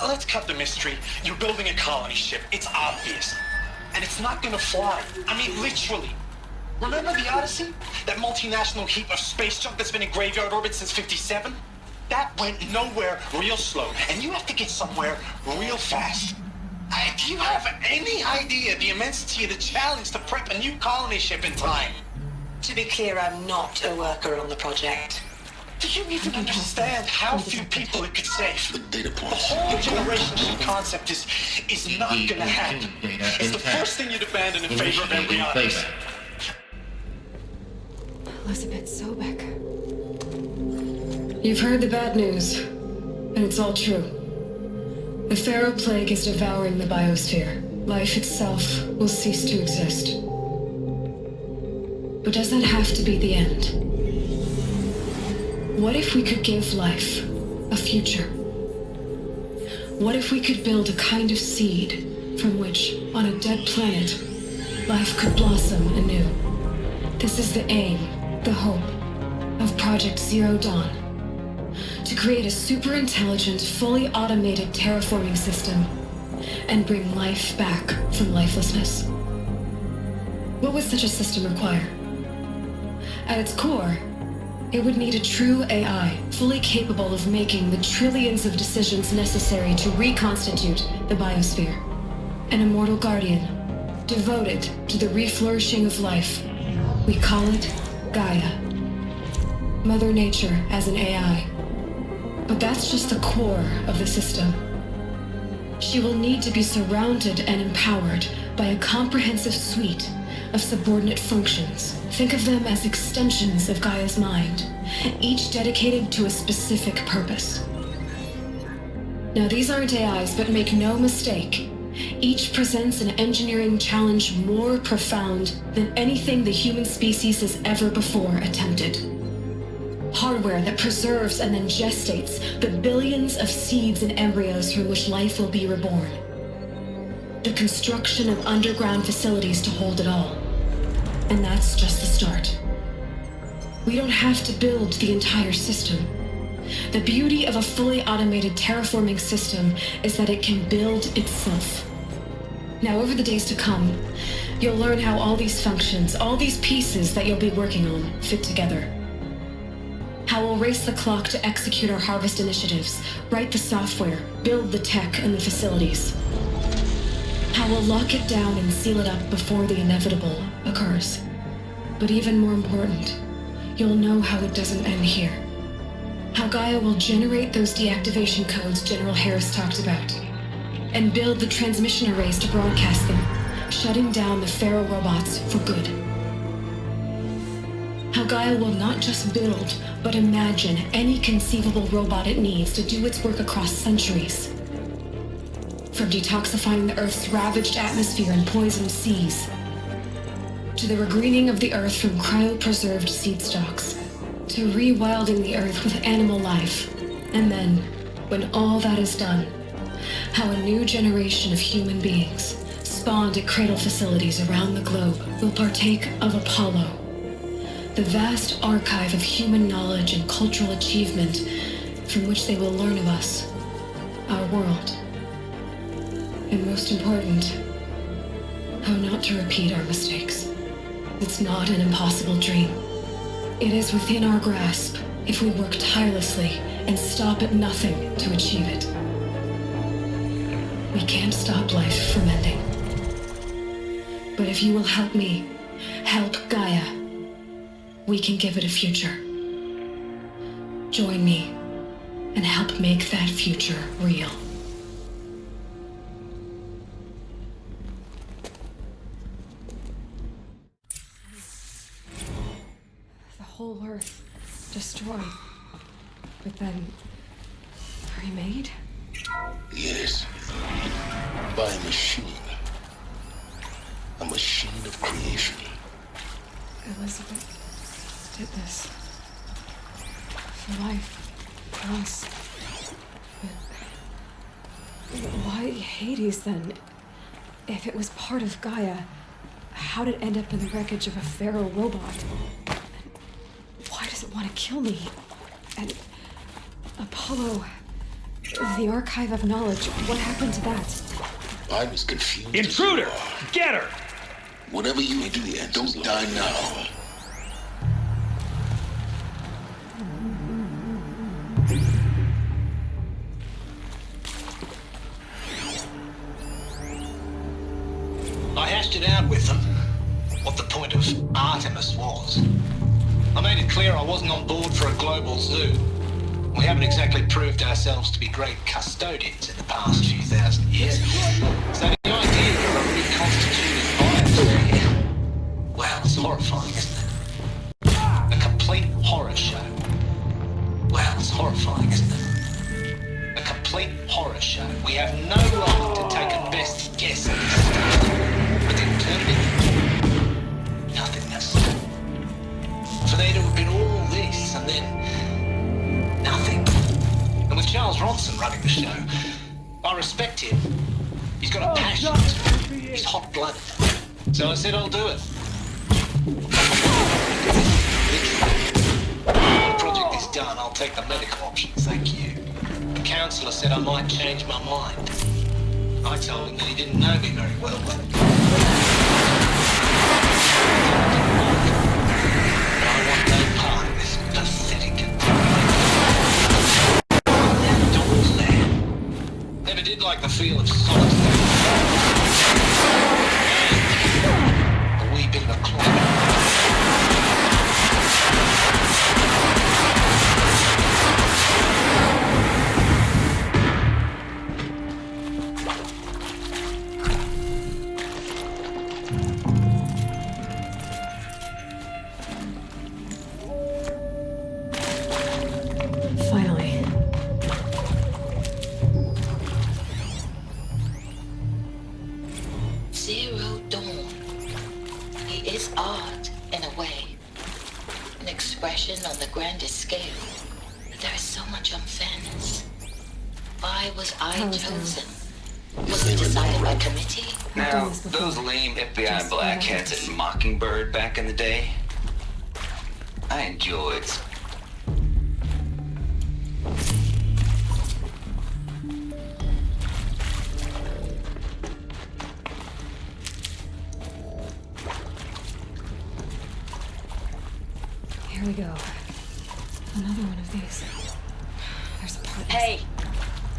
Let's cut the mystery. You're building a colony ship. It's obvious. And it's not gonna fly. I mean, literally. Remember the Odyssey? That multinational heap of space junk that's been in graveyard orbit since '57? That went nowhere real slow. And you have to get somewhere real fast. Do you have any idea the immensity of the challenge to prep a new colony ship in time? To be clear, I'm not a worker on the project. Do you even understand how few people it could save? The data The points. whole generation concept is not gonna happen. It's the first thing you'd abandon in favor of embryonics. Elizabeth Sobek. You've heard the bad news, and it's all true. The Pharaoh Plague is devouring the biosphere. Life itself will cease to exist. But does that have to be the end? What if we could give life a future? What if we could build a kind of seed from which, on a dead planet, life could blossom anew? This is the aim, the hope, of Project Zero Dawn. To create a super-intelligent, fully automated terraforming system and bring life back from lifelessness. What would such a system require? At its core, it would need a true AI, fully capable of making the trillions of decisions necessary to reconstitute the biosphere. An immortal guardian, devoted to the reflourishing of life. We call it Gaia. Mother Nature as an AI. But that's just the core of the system. She will need to be surrounded and empowered by a comprehensive suite of subordinate functions. Think of them as extensions of Gaia's mind, each dedicated to a specific purpose. Now, these aren't AIs, but make no mistake, each presents an engineering challenge more profound than anything the human species has ever before attempted. Hardware that preserves and then gestates the billions of seeds and embryos from which life will be reborn. The construction of underground facilities to hold it all. And that's just the start. We don't have to build the entire system. The beauty of a fully automated terraforming system is that it can build itself. Now, over the days to come, you'll learn how all these functions, all these pieces that you'll be working on, fit together. How we'll race the clock to execute our harvest initiatives, write the software, build the tech and the facilities. How we'll lock it down and seal it up before the inevitable occurs. But even more important, you'll know how it doesn't end here. How Gaia will generate those deactivation codes General Harris talked about, and build the transmission arrays to broadcast them, shutting down the Pharaoh robots for good. How Gaia will not just build, but imagine any conceivable robot it needs to do its work across centuries. From detoxifying the Earth's ravaged atmosphere and poisoned seas, to the regreening of the Earth from cryopreserved seed stalks, to rewilding the Earth with animal life. And then, when all that is done, how a new generation of human beings, spawned at cradle facilities around the globe, will partake of Apollo, the vast archive of human knowledge and cultural achievement from which they will learn of us, our world. And most important, how not to repeat our mistakes. It's not an impossible dream. It is within our grasp if we work tirelessly and stop at nothing to achieve it. We can't stop life from ending. But if you will help me, help Gaia, we can give it a future. Join me and help make that future real. The whole Earth destroyed, but then remade? Yes. By a machine. A machine of creation. Elizabeth did this. For life. For us. But why Hades then? If it was part of Gaia, how did it end up in the wreckage of a Pharaoh robot? And why does it want to kill me? And Apollo, the archive of knowledge, what happened to that? I'm as confused. Intruder! Get her! Whatever you do, don't die now. I hashed it out with them what the point of Artemis was. I made it clear I wasn't on board for a global zoo. We haven't exactly proved ourselves to be great custodians in the past few thousand years. So the idea of a reconstituted biosphere, well, it's horrifying, isn't it? A complete horror show. Well, it's horrifying, isn't it? A complete horror show. We have no right to take a best guess at this. But the alternative? Nothingness. For there to have been all this and then nothing. And with Charles Ronson running the show, I respect him. He's got a passion. He's hot-blooded. So I said I'll do it. When the project is done, I'll take the medical option, thank you. The counsellor said I might change my mind. I told him that he didn't know me very well, but I want no part of this pathetic Dawn's there. Never did like the feel of solitude. A wee bit of a climate. Finally. Zero Dawn. He is art, in a way. An expression on the grandest scale. But there is so much unfairness. Why was I chosen? Was it decided by committee? Now, those lame FBI blackheads at Mockingbird back in the day, I enjoyed. Here we go. Another one of these. There's a part. Hey,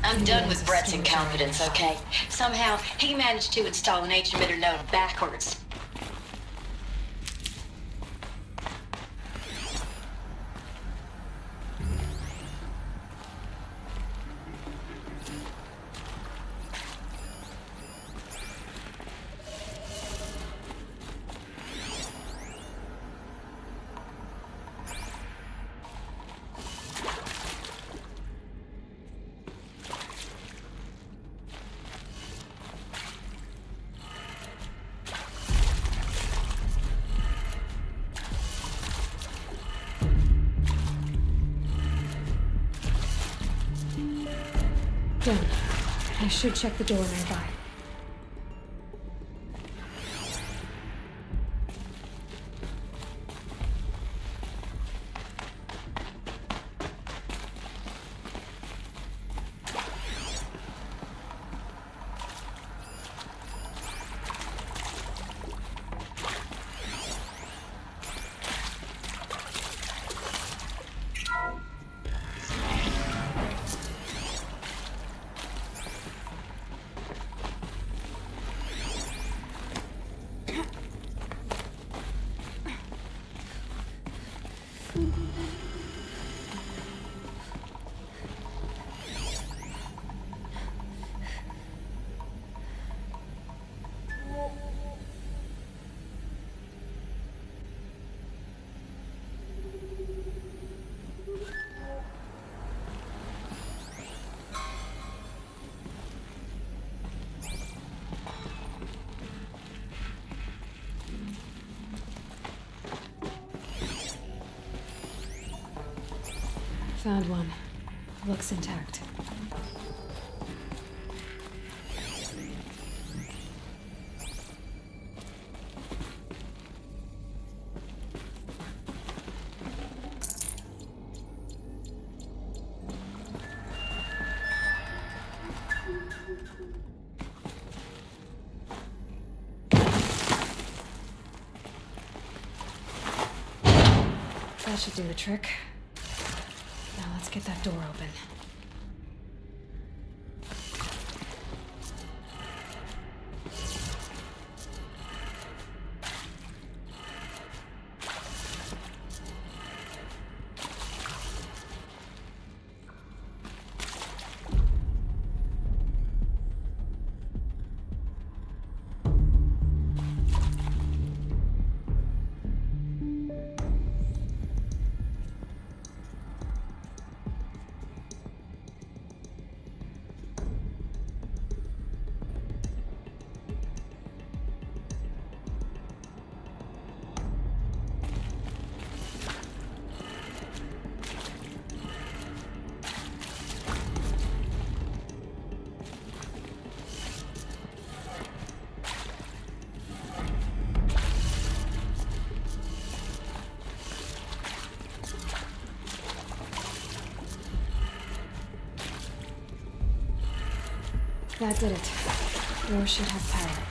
I'm done with Brett's incompetence, okay? Somehow, he managed to install an H-emitter node backwards. Done. I should check the door nearby. Found one. Looks intact. That should do the trick. Now let's get that door open. That did it. Door should have power.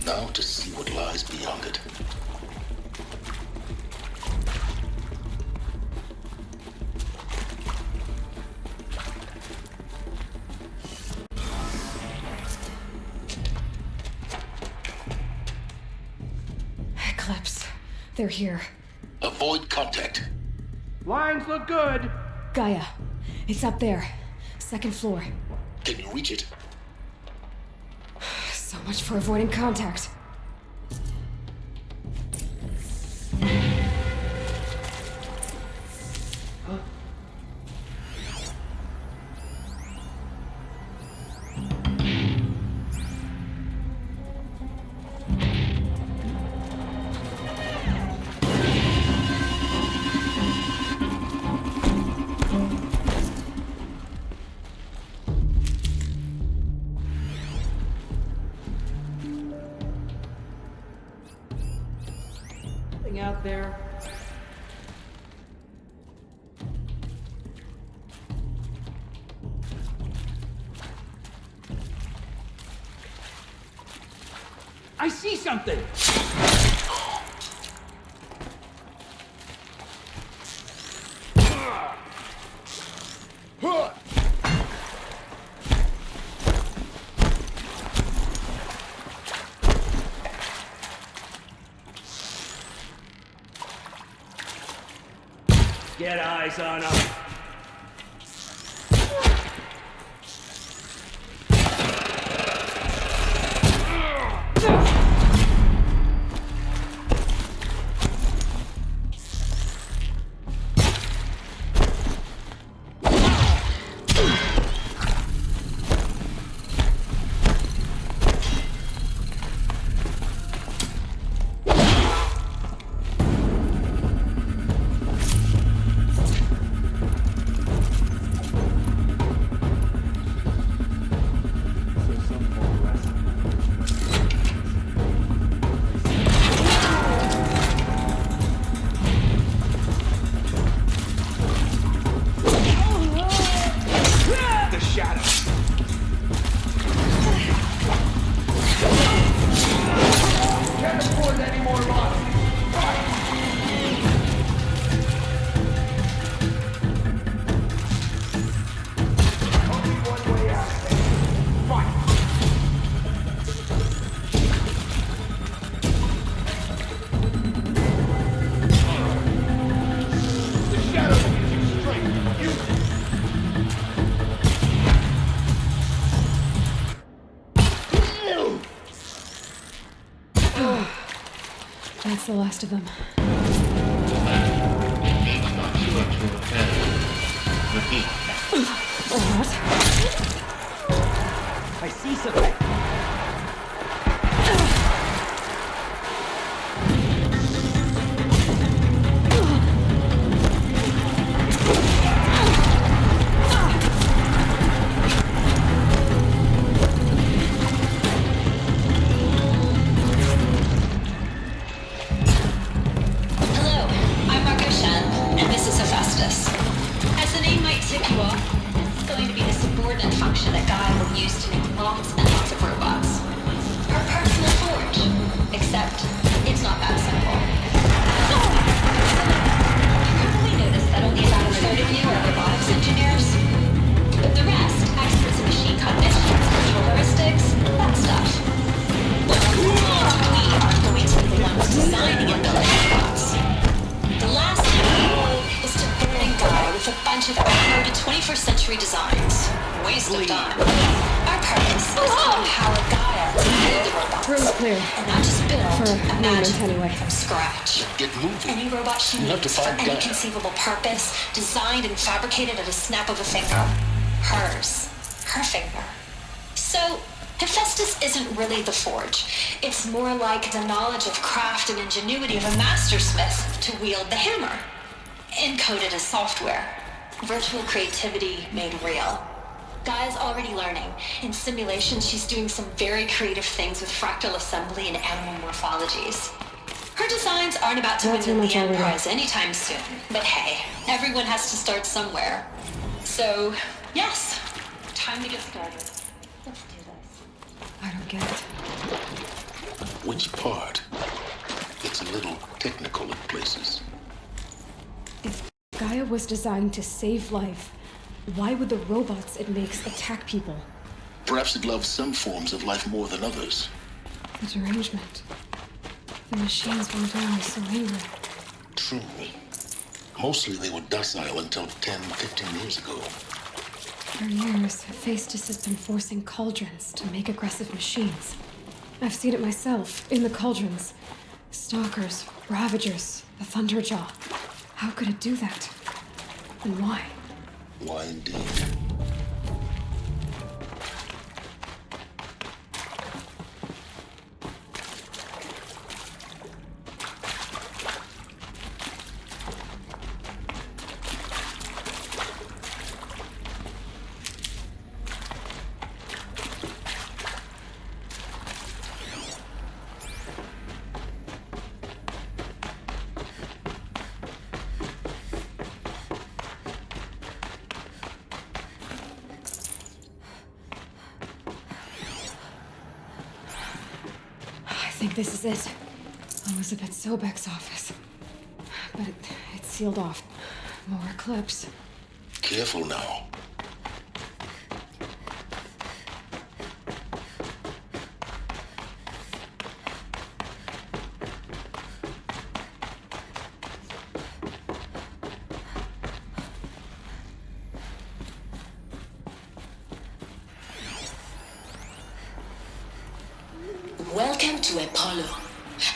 Now to see what lies beyond it. Eclipse. They're here. Avoid contact. Lines look good. Gaia. It's up there. Second floor. Can you reach it? So much for avoiding contact. Out there. I see something. Get eyes on him. That's the last of them. What? I see something. Purpose, designed and fabricated at a snap of a finger. Hers. Her finger. So, Hephaestus isn't really the forge. It's more like the knowledge of craft and ingenuity of a mastersmith to wield the hammer. Encoded as software. Virtual creativity made real. Gaia's already learning. In simulation, she's doing some very creative things with fractal assembly and animal morphologies. Her designs aren't about to win the end prize anytime soon, but hey, everyone has to start somewhere. So, yes, time to get started. Let's do it. get it. Which part? It's a little technical at places. If Gaia was designed to save life, why would the robots it makes attack people? Perhaps it loves some forms of life more than others. The derangement. The machines went down so angry. True. Mostly they were docile until 10, 15 years ago. For years, Hephaestus has been forcing cauldrons to make aggressive machines. I've seen it myself, in the cauldrons. Stalkers, Ravagers, the Thunderjaw. How could it do that? And why? Why indeed? I think this is it. Elizabeth Sobek's office. But it's sealed off. More eclipse. Careful now. Welcome to Apollo,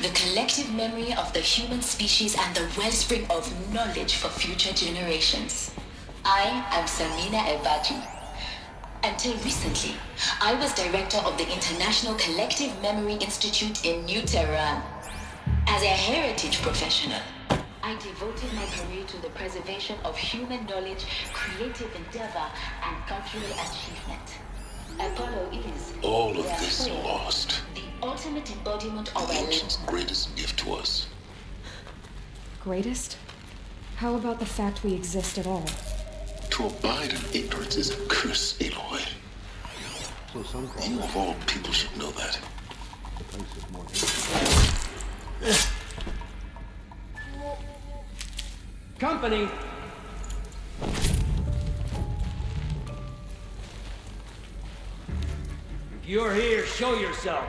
the collective memory of the human species and the wellspring of knowledge for future generations. I am Samina Ebaji. Until recently, I was director of the International Collective Memory Institute in New Tehran. As a heritage professional, I devoted my career to the preservation of human knowledge, creative endeavor, and cultural achievement. Apollo is All of this lost. the ultimate embodiment of The our ancients' greatest gift to us. Greatest? How about the fact we exist at all? To abide in ignorance is a curse, Aloy. You of all people should know that. Company! If you're here, show yourself.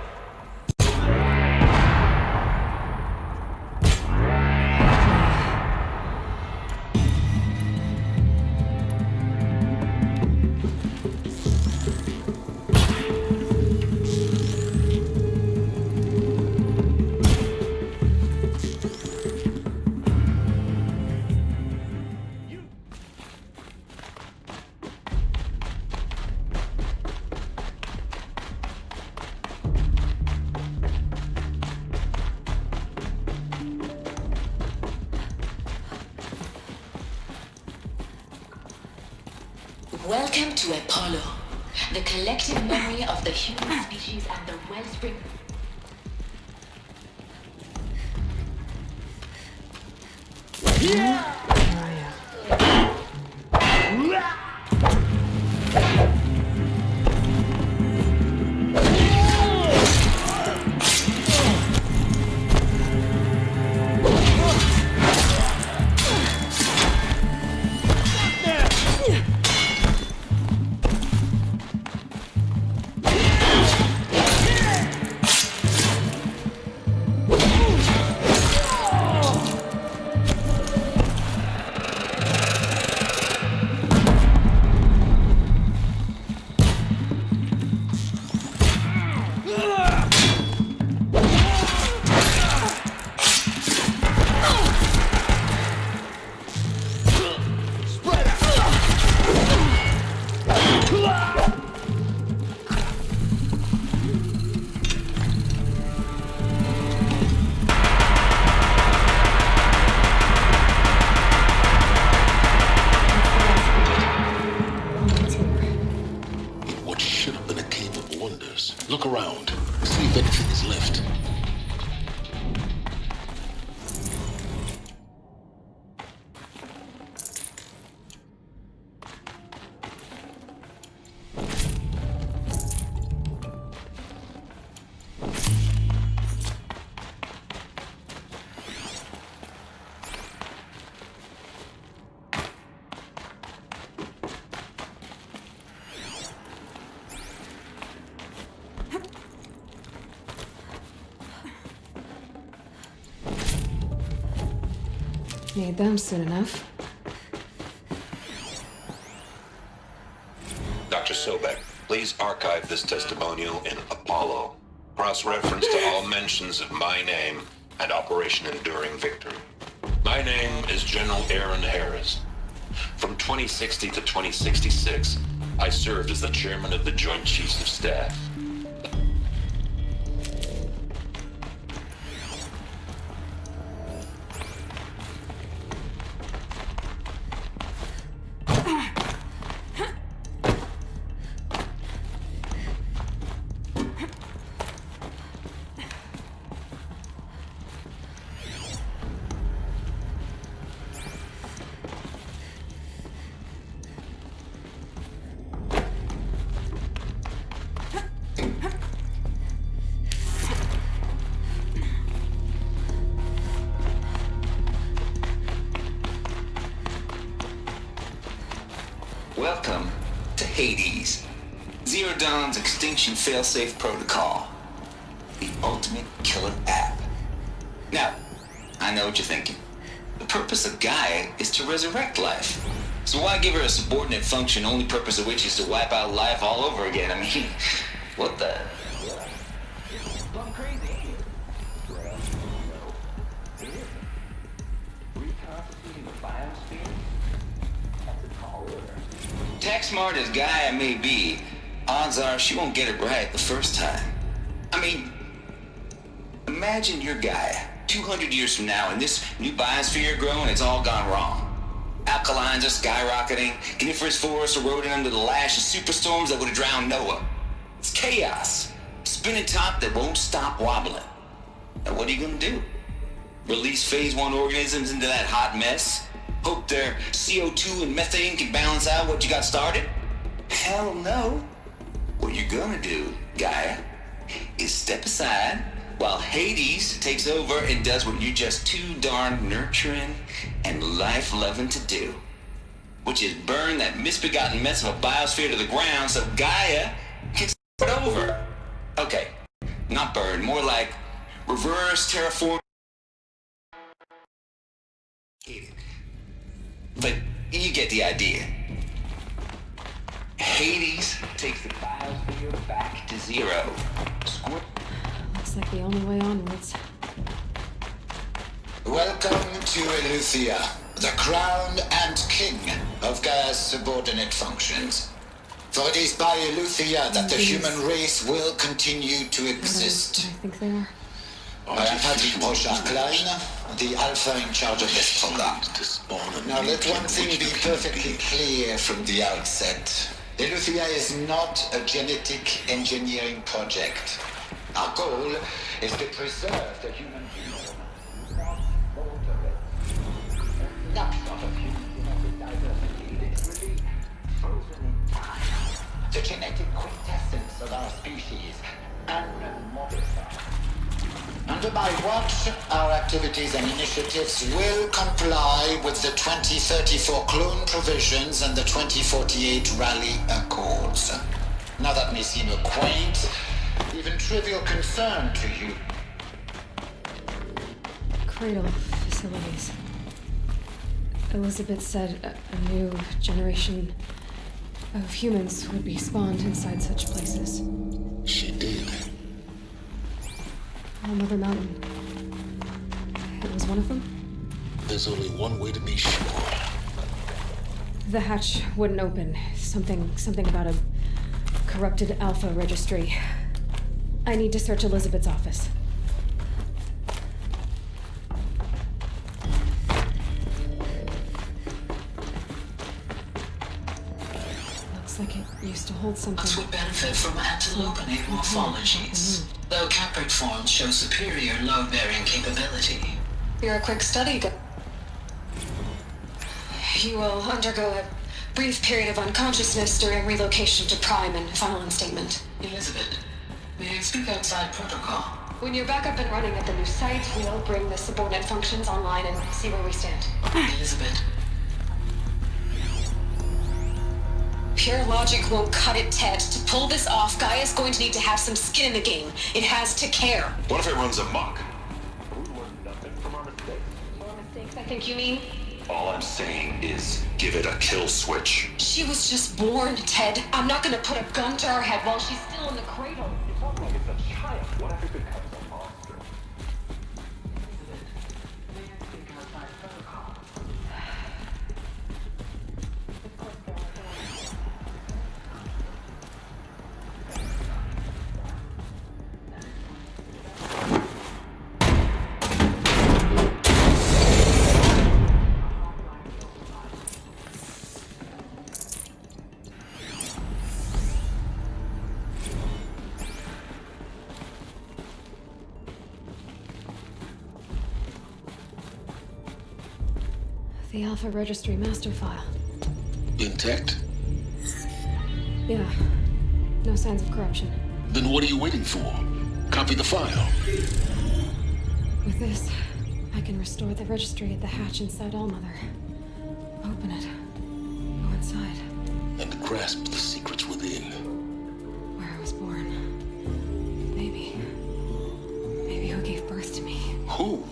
Welcome to Apollo, the collective memory of the human species and the wellspring. Need them soon enough. Dr. Sobek, please archive this testimonial in Apollo. Cross-reference to all mentions of my name and Operation Enduring Victory. My name is General Aaron Harris. From 2060 to 2066, I served as the chairman of the Joint Chiefs of Staff. Welcome to Hades, Zero Dawn's extinction failsafe protocol, the ultimate killer app. Now, I know what you're thinking. The purpose of Gaia is to resurrect life. So why give her a subordinate function, only purpose of which is to wipe out life all over again? I mean, what the? Gone crazy. Reconstituting the biosphere? That's a tall order. Tax smart as Gaia may be, odds are she won't get it right the first time. I mean, imagine you're Gaia, 200 years from now, and this new biosphere growing, it's all gone wrong. Alkalines are skyrocketing, coniferous forests eroding under the lash of superstorms that would have drowned Noah. It's chaos, spinning top that won't stop wobbling. Now what are you gonna do? Release phase 1 organisms into that hot mess? Hope their CO2 and methane can balance out what you got started? Hell no. What you're gonna do, Gaia, is step aside while Hades takes over and does what you're just too darn nurturing and life-loving to do, which is burn that misbegotten mess of a biosphere to the ground so Gaia can start over. Okay, not burn, more like reverse terraform. But you get the idea. Hades takes the biosphere back to zero. Looks like the only way onwards. Welcome to Eleuthia, the crown and king of Gaia's subordinate functions. For it is by Eleuthia that the human race will continue to exist. I think they are. I am Patrick Brochard-Klein, the alpha in charge of this program. Now let one thing be perfectly clear from the outset. Eleuthia is not a genetic engineering project. Our goal is to preserve the human genome without altering it. A snapshot of human genetic diversity, literally frozen in time. The genetic quintessence of our species, unmodified. Under my watch, our activities and initiatives will comply with the 2034 clone provisions and the 2048 Rally Accords. Now that may seem a quaint, even trivial concern to you. Cradle facilities. Elizabeth said a new generation of humans would be spawned inside such places. She did. Mother Mountain. It was one of them? There's only one way to be sure. The hatch wouldn't open. Something about a corrupted alpha registry. I need to search Elizabeth's office. Looks like it used to hold something. Us would benefit from antilopenate morphologies, though caprid forms show superior load-bearing capability. You're a quick study. You will undergo a brief period of unconsciousness during relocation to Prime and final instatement. Elizabeth, may I speak outside protocol? When you're back up and running at the new site, we'll bring the subordinate functions online and see where we stand. Elizabeth. Pure logic won't cut it, Ted. To pull this off, Gaia's going to need to have some skin in the game. It has to care. What if it runs amok? I think you mean? All I'm saying is, give it a kill switch. She was just born, Ted. I'm not gonna put a gun to her head while she's still in the cradle. It's not like it's a child. What if it becomes a monster? The Alpha Registry master file. Intact? Yeah. No signs of corruption. Then what are you waiting for? Copy the file. With this, I can restore the registry at the hatch inside Allmother. Open it. Go inside. And grasp the secrets within. Where I was born. Maybe who gave birth to me. Who?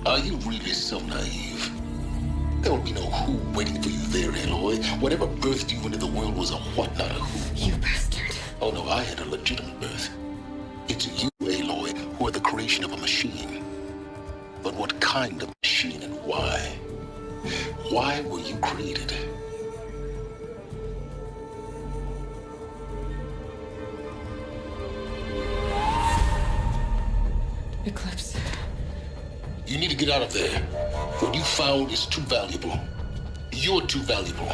Are you really so naive? There will be no who waiting for you there, ALOY. Whatever birthed you into the world was a what, not a who. You bastard. Oh no, I had a legitimate birth. It's you, ALOY, who are the creation of a machine. But what kind of machine and why? Why were you created? Eclipse. You need to get out of there. What you found is too valuable. You're too valuable.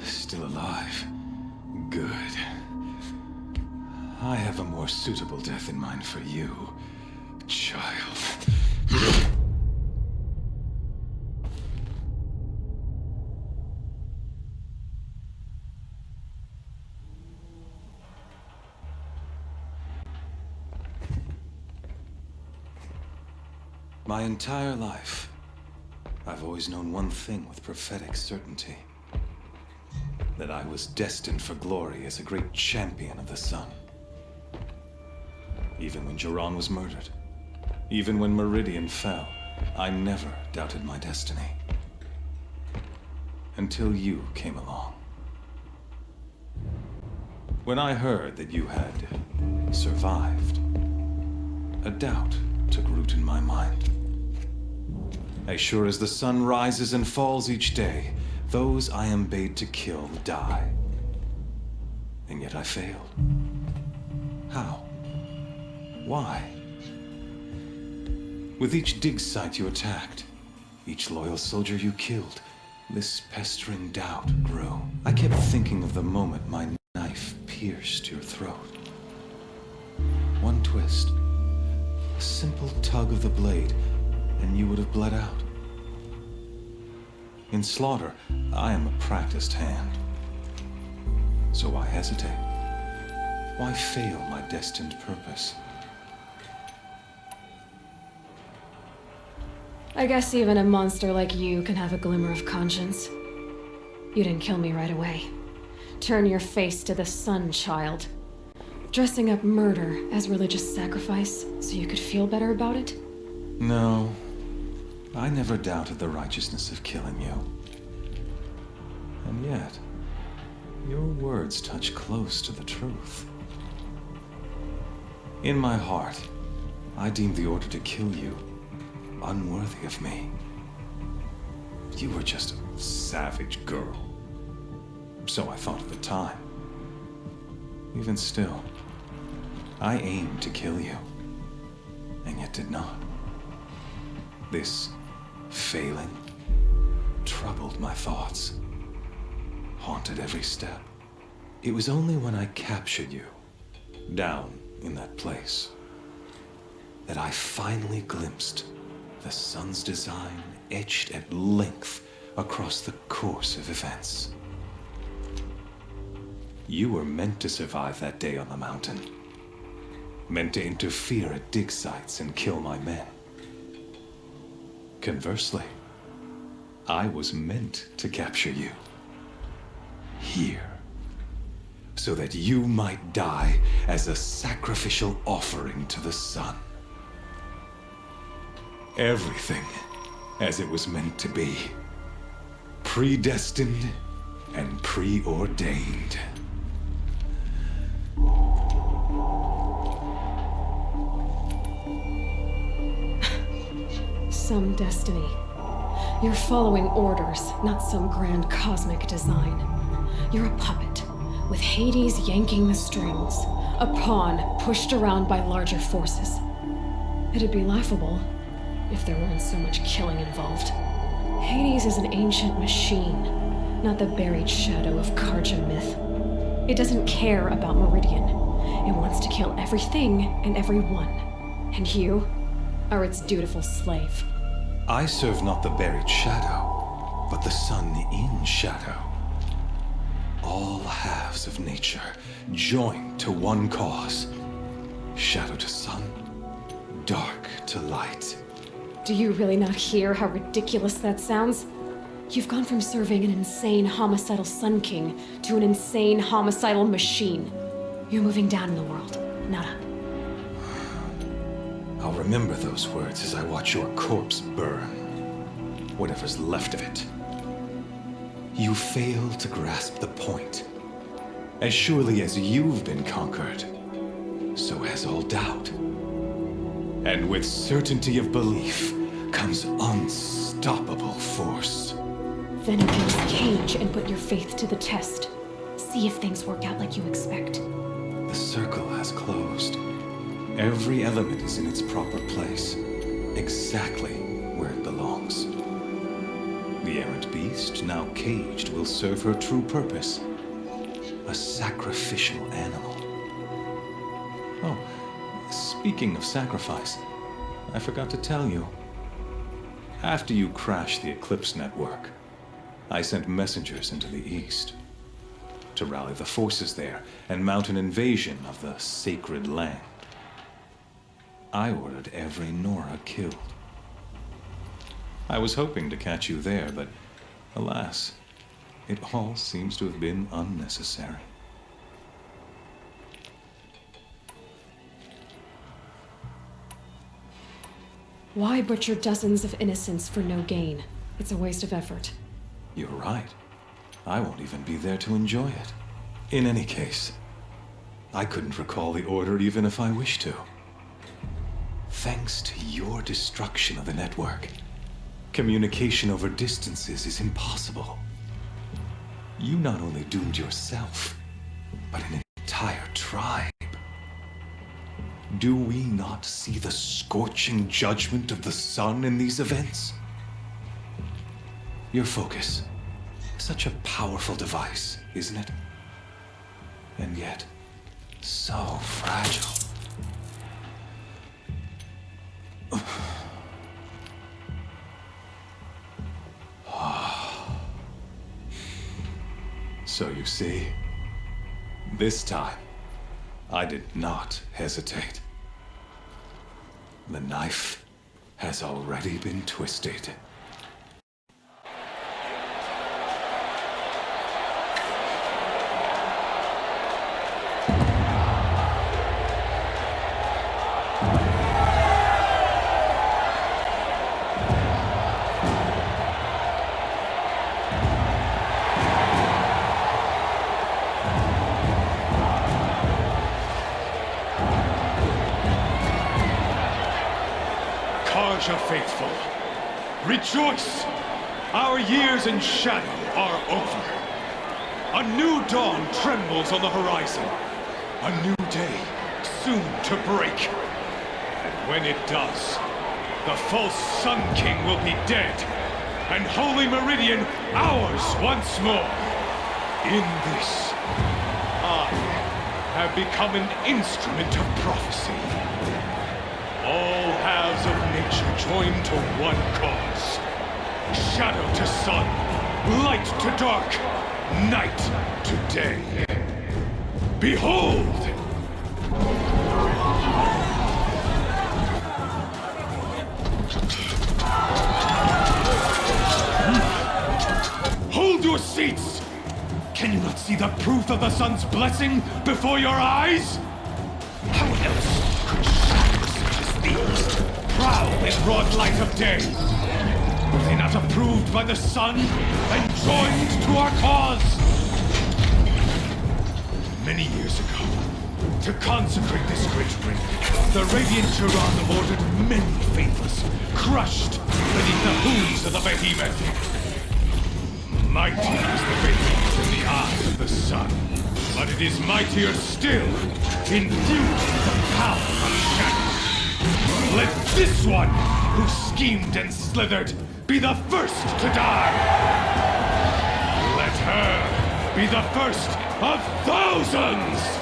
Still alive. Good. I have a more suitable death in mind for you, child. My entire life, I've always known one thing with prophetic certainty. That I was destined for glory as a great champion of the sun. Even when Jiran was murdered, even when Meridian fell, I never doubted my destiny. Until you came along. When I heard that you had survived, a doubt took root in my mind. As sure as the sun rises and falls each day, those I am bade to kill die. And yet I failed. How? Why? With each dig site you attacked, each loyal soldier you killed, this pestering doubt grew. I kept thinking of the moment my knife pierced your throat. One twist, a simple tug of the blade, and you would have bled out. In slaughter, I am a practiced hand. So why hesitate? Why fail my destined purpose? I guess even a monster like you can have a glimmer of conscience. You didn't kill me right away. Turn your face to the sun, child. Dressing up murder as religious sacrifice so you could feel better about it? No. I never doubted the righteousness of killing you. And yet, your words touch close to the truth. In my heart, I deemed the order to kill you unworthy of me. You were just a savage girl. So I thought at the time. Even still, I aimed to kill you, and yet did not. This failing troubled my thoughts, haunted every step. It was only when I captured you, down in that place, that I finally glimpsed The sun's design etched at length across the course of events. You were meant to survive that day on the mountain. Meant to interfere at dig sites and kill my men. Conversely, I was meant to capture you. Here. So that you might die as a sacrificial offering to the sun. Everything as it was meant to be. Predestined and preordained. Some destiny. You're following orders, not some grand cosmic design. You're a puppet, with Hades yanking the strings. A pawn pushed around by larger forces. It'd be laughable if there weren't so much killing involved. Hades is an ancient machine, not the buried shadow of Karja myth. It doesn't care about Meridian. It wants to kill everything and everyone. And you are its dutiful slave. I serve not the buried shadow, but the sun in shadow. All halves of nature joined to one cause. Shadow to sun, dark to light. Do you really not hear how ridiculous that sounds? You've gone from serving an insane homicidal Sun King to an insane homicidal machine. You're moving down in the world, not up. I'll remember those words as I watch your corpse burn. Whatever's left of it. You fail to grasp the point. As surely as you've been conquered, so has all doubt. And with certainty of belief comes unstoppable force. Then open this cage and put your faith to the test. See if things work out like you expect. The circle has closed. Every element is in its proper place, exactly where it belongs. The errant beast, now caged, will serve her true purpose. A sacrificial animal. Oh, speaking of sacrifice, I forgot to tell you. After you crashed the Eclipse network, I sent messengers into the east to rally the forces there and mount an invasion of the sacred land. I ordered every Nora killed. I was hoping to catch you there, but alas, it all seems to have been unnecessary. Why butcher dozens of innocents for no gain? It's a waste of effort. You're right. I won't even be there to enjoy it. In any case, I couldn't recall the order even if I wished to. Thanks to your destruction of the network, communication over distances is impossible. You not only doomed yourself, but an entire tribe. Do we not see the scorching judgment of the sun in these events? Your focus, such a powerful device, isn't it? And yet, so fragile. So you see, this time, I did not hesitate. The knife has already been twisted. Karja faithful, rejoice! Our years in shadow are over. A new dawn trembles on the horizon. A new day soon to break. And when it does, the false Sun King will be dead, and Holy Meridian ours once more. In this, I have become an instrument of prophecy. All halves of nature shall join to one cause. Shadow to sun, light to dark, night to day. Behold! Hold your seats! Can you not see the proof of the sun's blessing before your eyes? How else could shadows such as these prowl in broad light of day? Were they not approved by the sun and joined to our cause? Many years ago, to consecrate this great ring, the Radiant Cherub ordered many faithless, crushed beneath the hooves of the behemoth. Mighty is the radiance in the eyes of the sun, but it is mightier still, infused with the power of shadow. Let this one, who schemed and slithered, be the first to die! Let her be the first of thousands!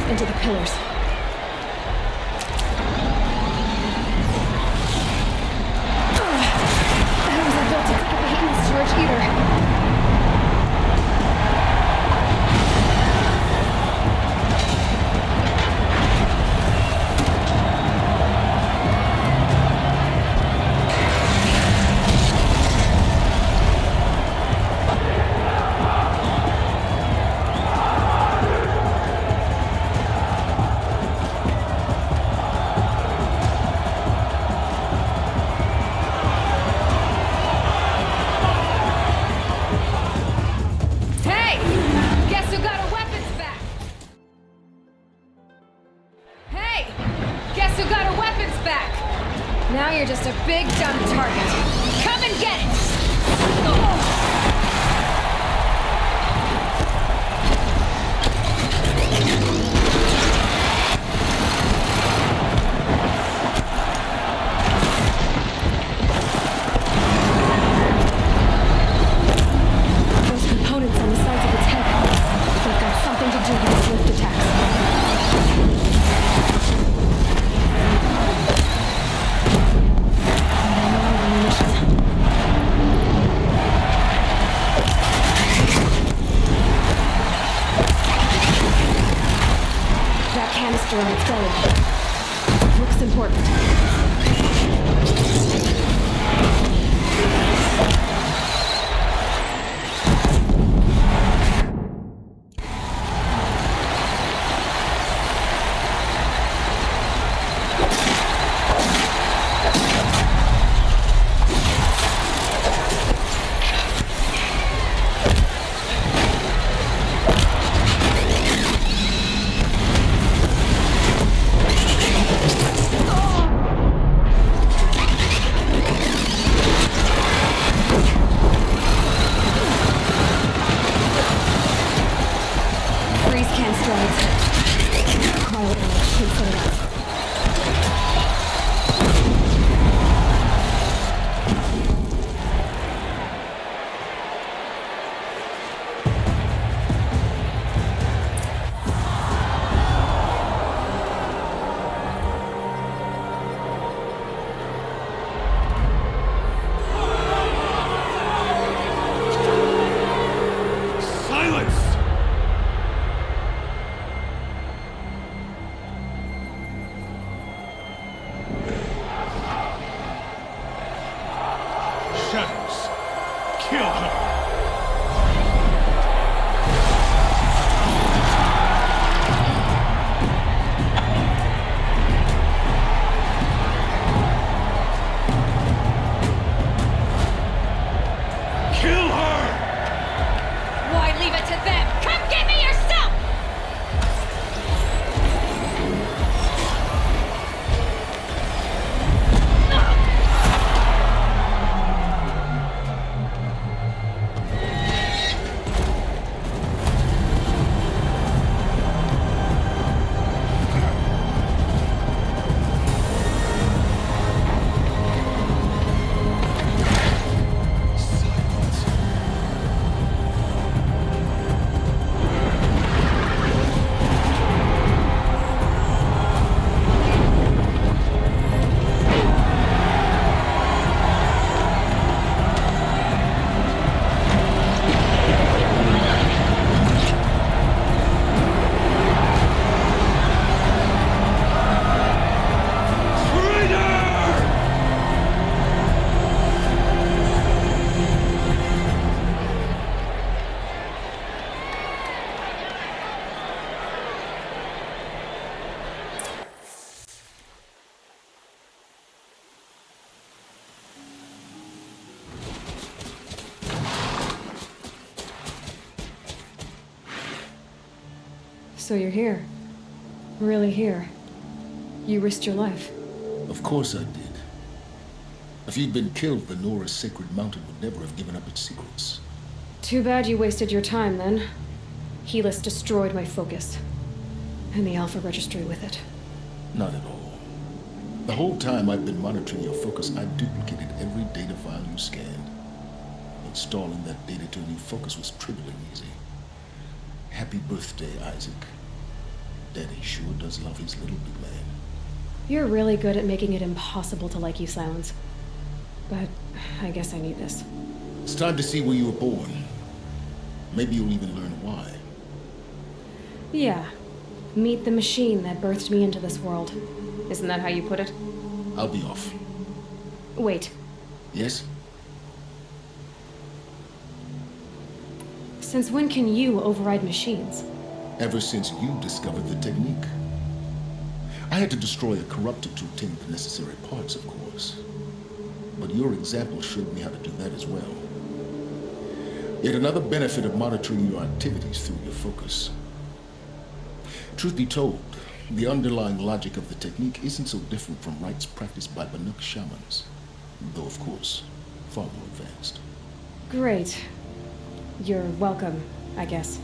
Into the pillars. How was I built to pick up a Helios storage either? Now you're just a big dumb target. Come and get it! Those components on the sides of its head, they've got something to do with its lift attacks. Canister on its belly. Looks important. Oh! So you're here. Really here. You risked your life. Of course I did. If you'd been killed, the Nora's sacred mountain would never have given up its secrets. Too bad you wasted your time, then. Helios destroyed my focus. And the Alpha Registry with it. Not at all. The whole time I've been monitoring your focus, I've duplicated every data file you scanned. Installing that data to a new focus was trivially easy. Happy birthday, Isaac. Daddy sure does love his little big man. You're really good at making it impossible to like you, Silence. But I guess I need this. It's time to see where you were born. Maybe you'll even learn why. Yeah. Meet the machine that birthed me into this world. Isn't that how you put it? I'll be off. Wait. Yes? Since when can you override machines? Ever since you discovered the technique. I had to destroy a corruptor to obtain the necessary parts, of course. But your example showed me how to do that as well. Yet another benefit of monitoring your activities through your focus. Truth be told, the underlying logic of the technique isn't so different from rites practiced by Banuk shamans, though of course, far more advanced. Great. You're welcome, I guess.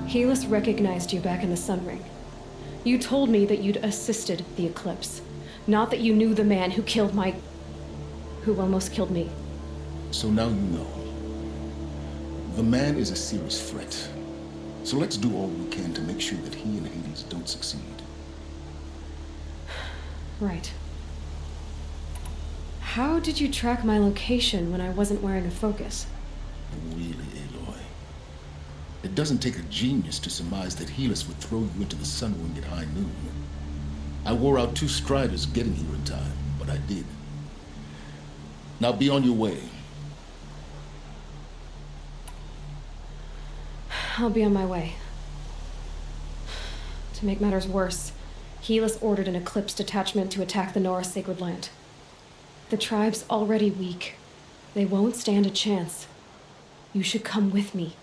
Helios recognized you back in the Sun Ring. You told me that you'd assisted the Eclipse, not that you knew the man who almost killed me. So now you know. The man is a serious threat. So let's do all we can to make sure that he and Hades don't succeed. Right. How did you track my location when I wasn't wearing a focus? Really, Aloy. It doesn't take a genius to surmise that Helios would throw you into the Sun Ring at high noon. I wore out 2 striders getting here in time, but I did. Now be on your way. I'll be on my way. To make matters worse, Helios ordered an Eclipse detachment to attack the Nora Sacred Land. The tribe's already weak. They won't stand a chance. You should come with me.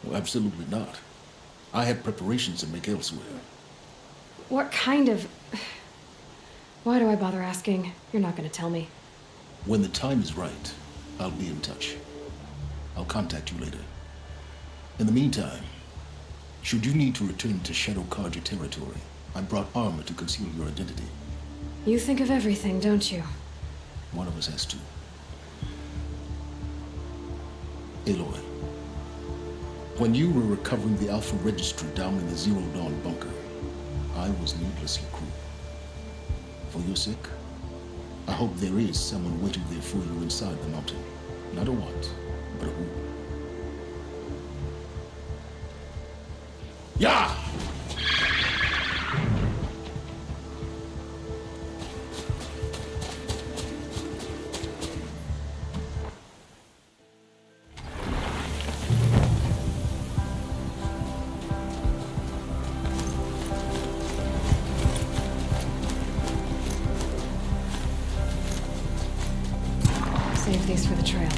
Well, absolutely not. I have preparations to make elsewhere. What kind of... Why do I bother asking? You're not going to tell me. When the time is right, I'll be in touch. I'll contact you later. In the meantime, should you need to return to Shadow Karja territory, I brought armor to conceal your identity. You think of everything, don't you? One of us has to. Aloy, when you were recovering the Alpha Registry down in the Zero Dawn bunker, I was needlessly cruel. For your sake, I hope there is someone waiting there for you inside the mountain. Not a what, but a who. Yeah! Save these for the trail.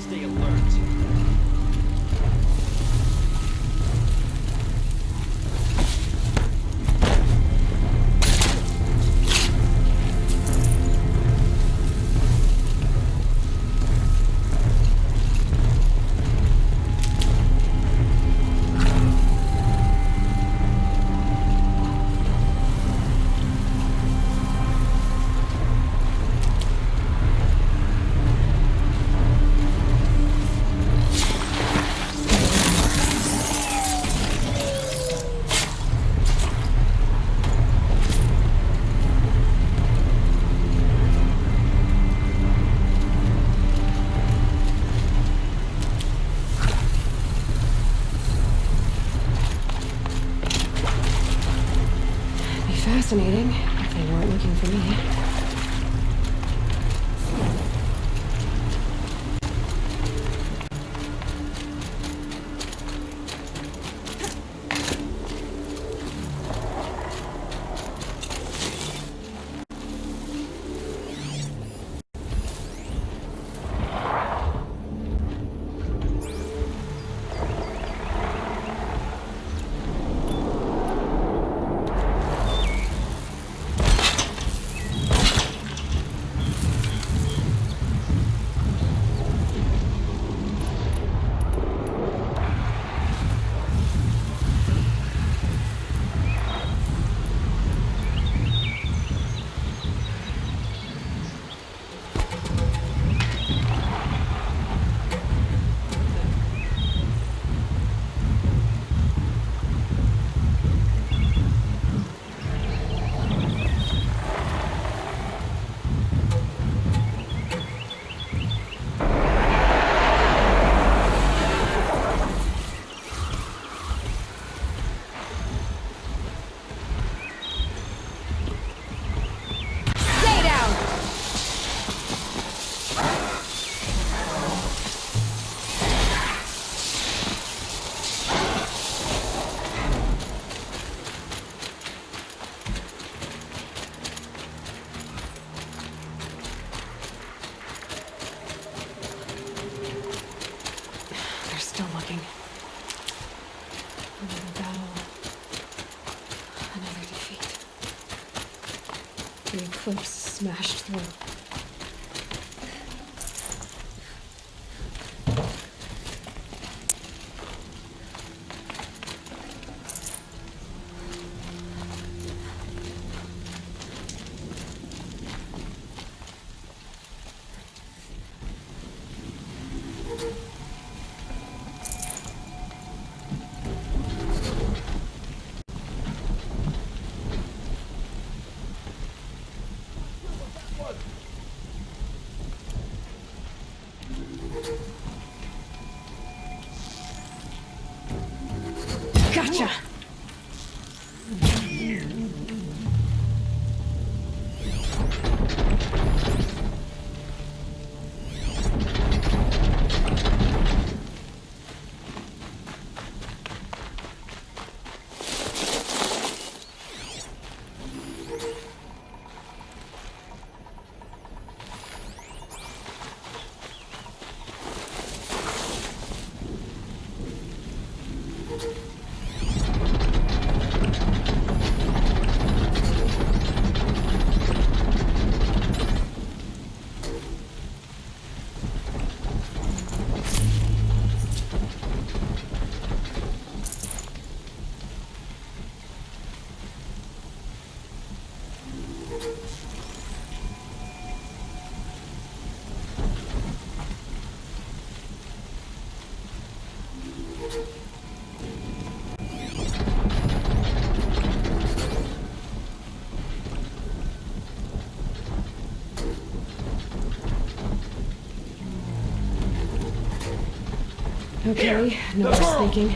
stay alert. Fascinating, if they weren't looking for me. The eclipse smashed through. Gotcha! Okay, no more sneaking.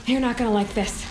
You're not gonna like this.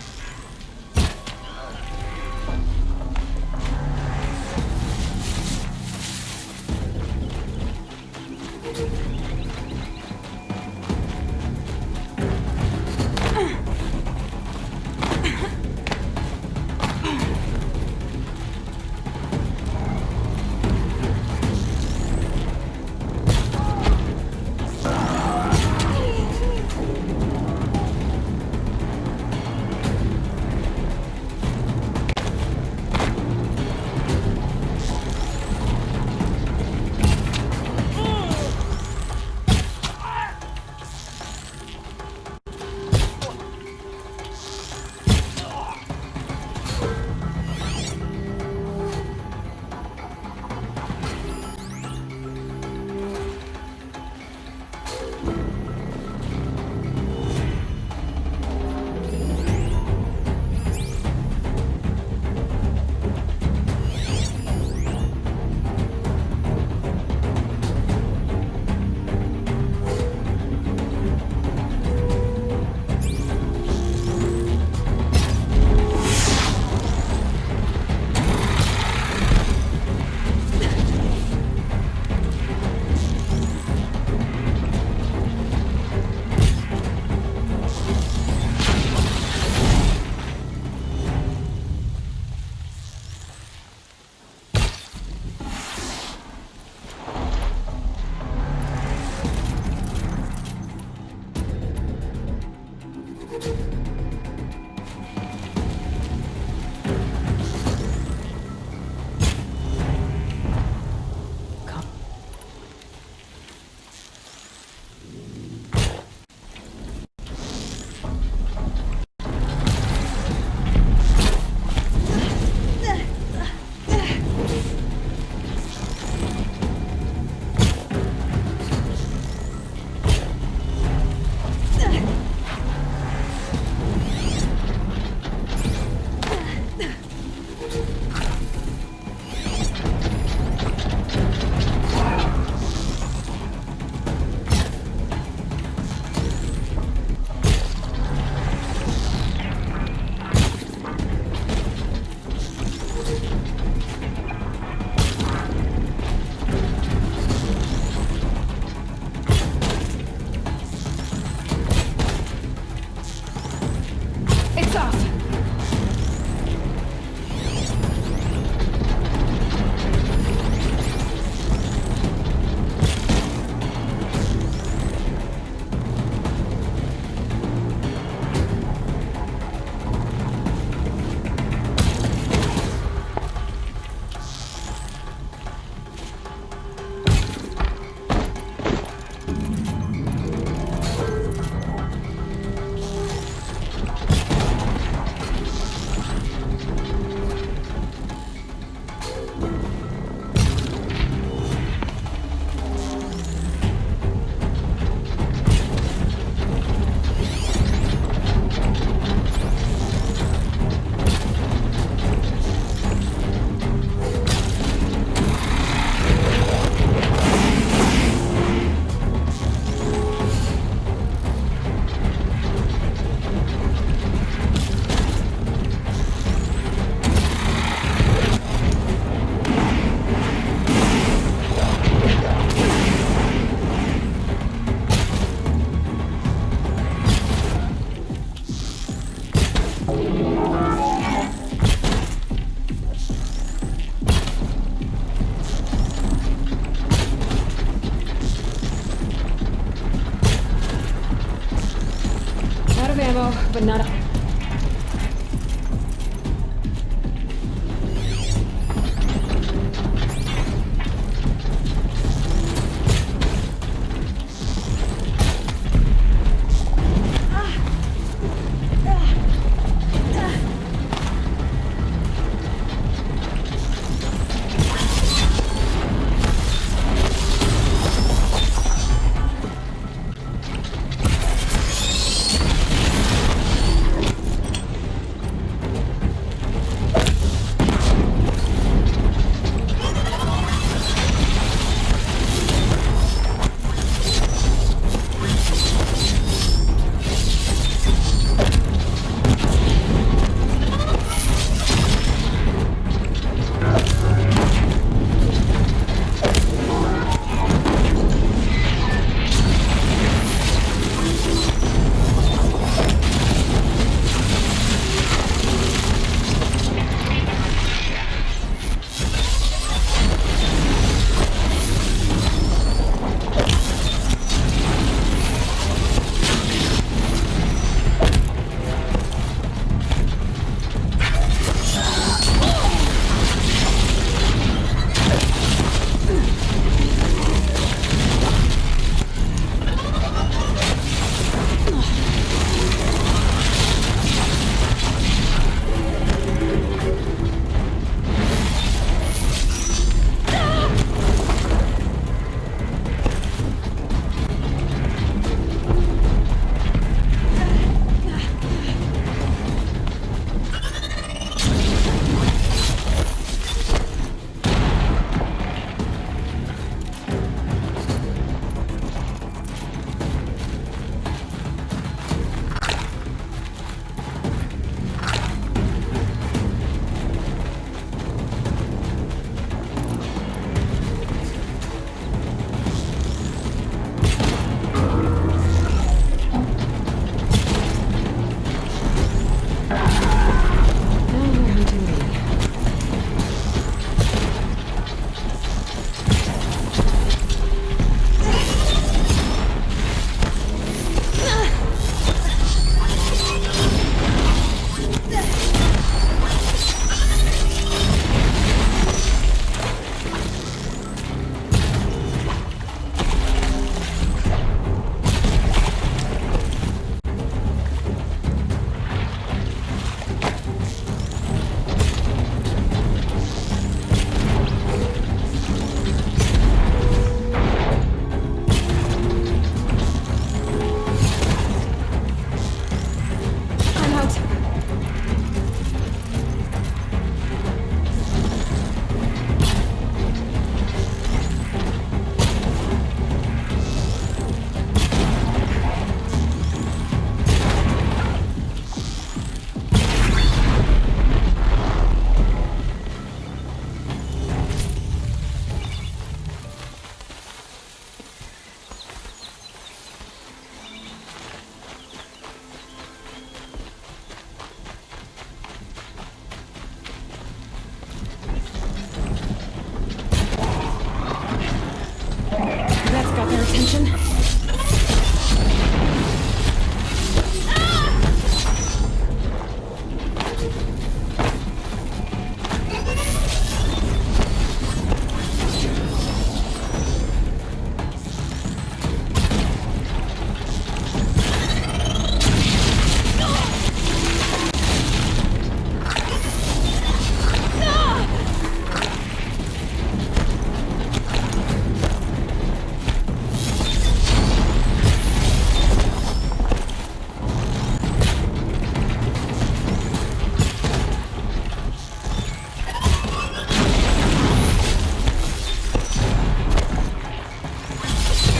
attention.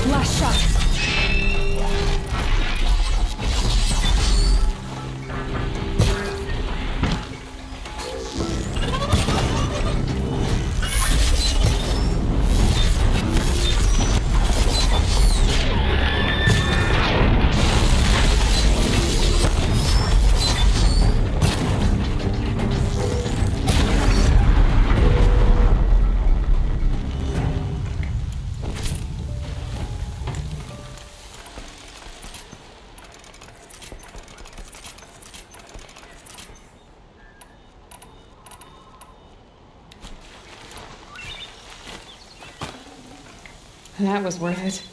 Last shot. That was worth it.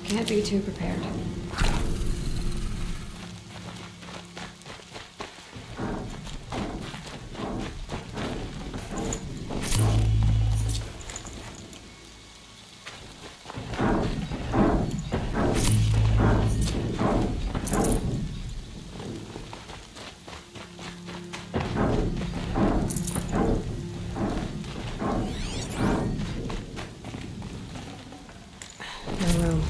Can't be too prepared. No room.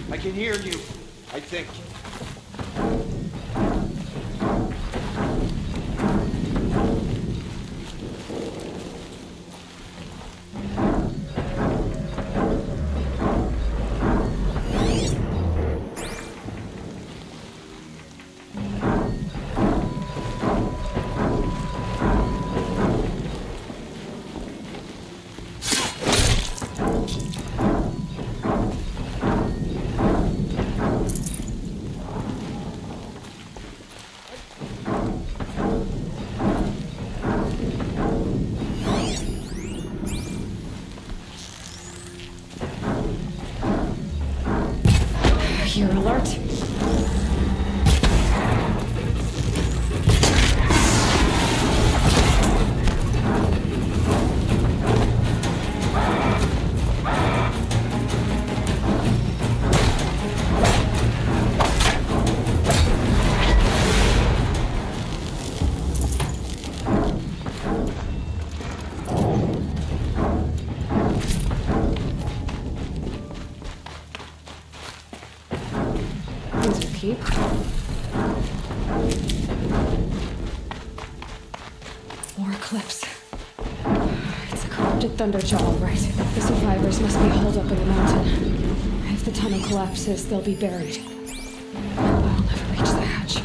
I can hear you, I think. You're alert. Keep. Thunderjaw, all right. The survivors must be holed up in the mountain. If the tunnel collapses, they'll be buried. I'll never reach the hatch.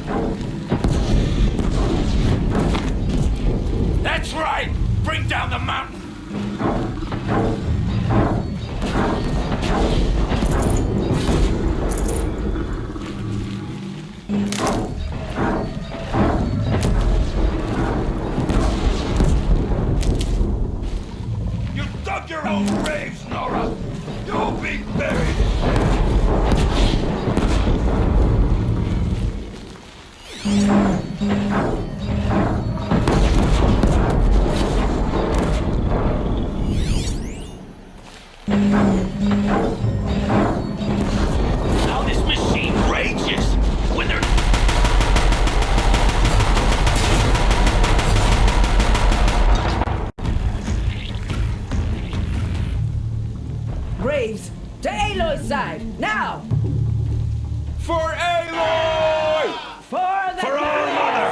That's right! Bring down the mountain! You dug your own graves, Nora! You'll be buried! How this machine rages when they're... Graves, to ALOY's side, now! For ALOY! For the For our mother!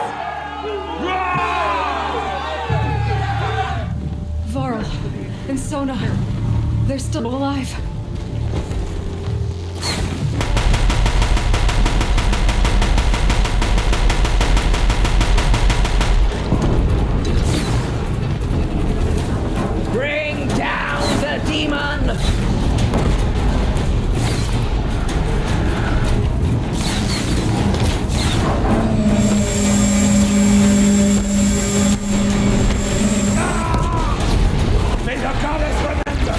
Varl and Sona, they're still alive. Bring down the demon! May the goddess remember!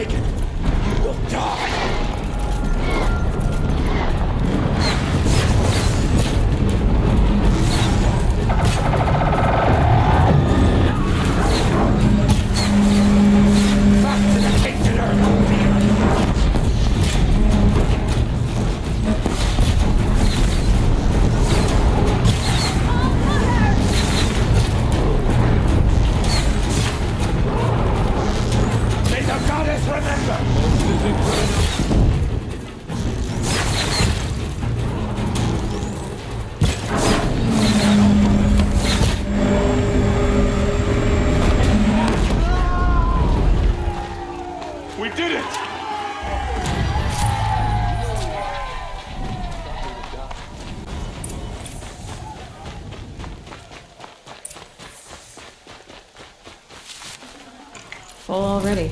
awaken, you will die. Full already.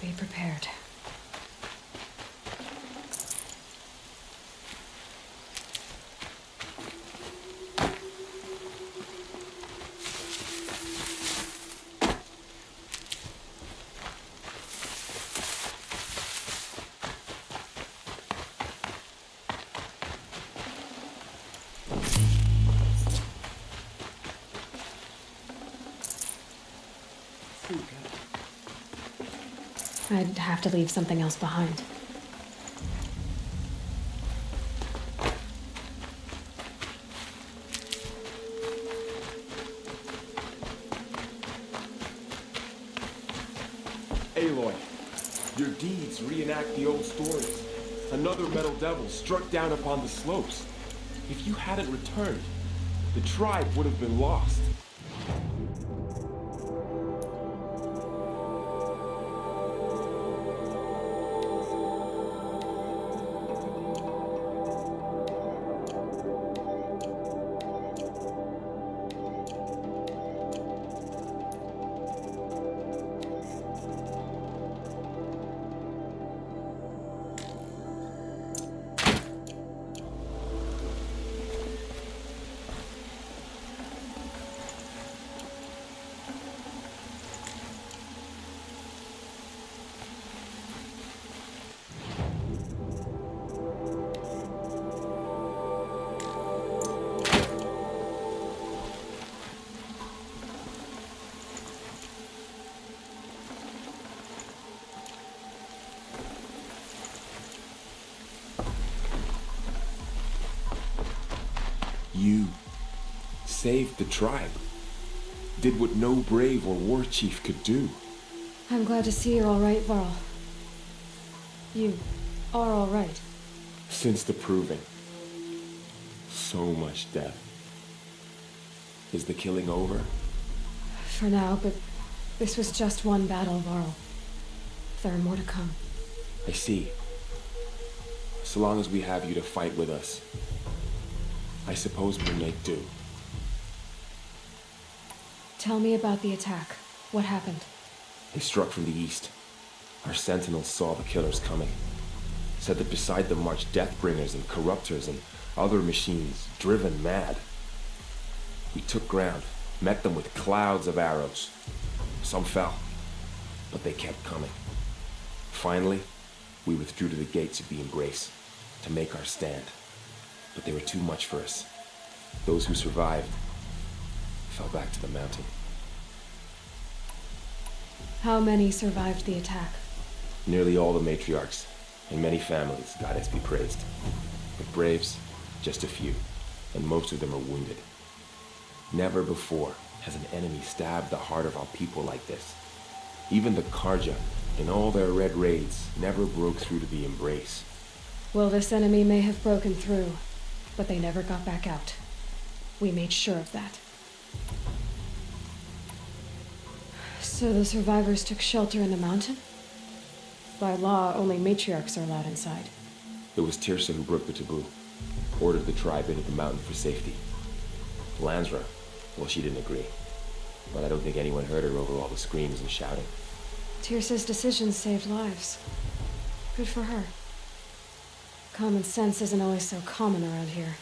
Be prepared. I'd have to leave something else behind. Aloy, your deeds reenact the old stories. Another metal devil struck down upon the slopes. If you hadn't returned, the tribe would have been lost. You saved the tribe. Did what no brave or war chief could do. I'm glad to see you're all right, Varl. You are all right. Since the proving. So much death. Is the killing over? For now, but this was just one battle, Varl. There are more to come. I see. So long as we have you to fight with us, I suppose we'll make do. Tell me about the attack. What happened? They struck from the east. Our sentinels saw the killers coming. Said that beside them marched Deathbringers and Corruptors and other machines, driven mad. We took ground, met them with clouds of arrows. Some fell, but they kept coming. Finally, we withdrew to the gates of the Embrace to make our stand. But they were too much for us. Those who survived fell back to the mountain. How many survived the attack? Nearly all the matriarchs, and many families, goddess be praised. But braves, just a few, and most of them are wounded. Never before has an enemy stabbed the heart of our people like this. Even the Karja, in all their red raids, never broke through to the Embrace. Well, this enemy may have broken through, but they never got back out. We made sure of that. So the survivors took shelter in the mountain? By law, only matriarchs are allowed inside. It was Tirsa who broke the taboo, ordered the tribe into the mountain for safety. Lansra, well, she didn't agree. But I don't think anyone heard her over all the screams and shouting. Tirsa's decisions saved lives. Good for her. Common sense isn't always so common around here.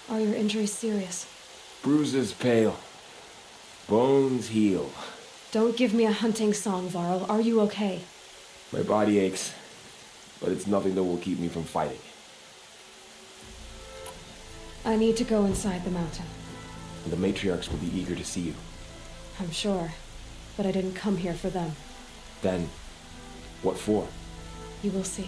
Are your injuries serious? Bruises pale. Bones heal. Don't give me a hunting song, Varl. Are you okay? My body aches, but it's nothing that will keep me from fighting. I need to go inside the mountain. The matriarchs will be eager to see you. I'm sure, but I didn't come here for them. Then, what for? You will see.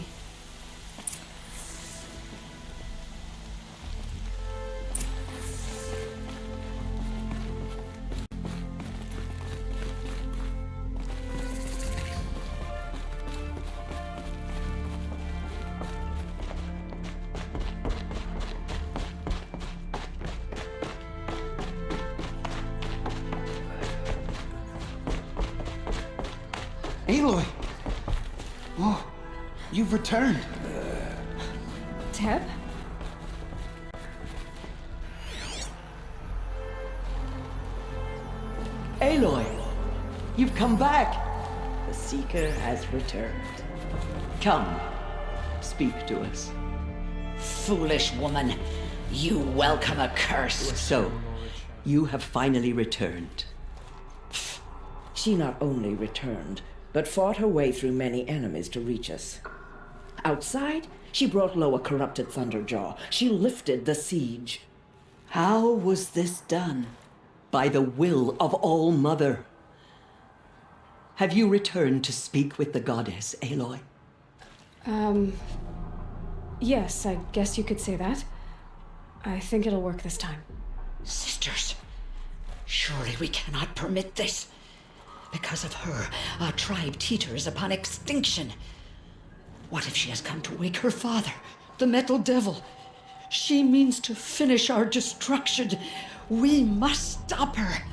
Aloy! Oh, you've returned. Teb? Aloy, you've come back. The Seeker has returned. Come, speak to us. Foolish woman, you welcome a curse. So, you have finally returned. She not only returned, but fought her way through many enemies to reach us. Outside, she brought low a corrupted Thunderjaw. She lifted the siege. How was this done? By the will of All-Mother. Have you returned to speak with the goddess, Aloy? Yes, I guess you could say that. I think it'll work this time. Sisters, surely we cannot permit this. Because of her, our tribe teeters upon extinction. What if she has come to wake her father, the Metal Devil? She means to finish our destruction. We must stop her.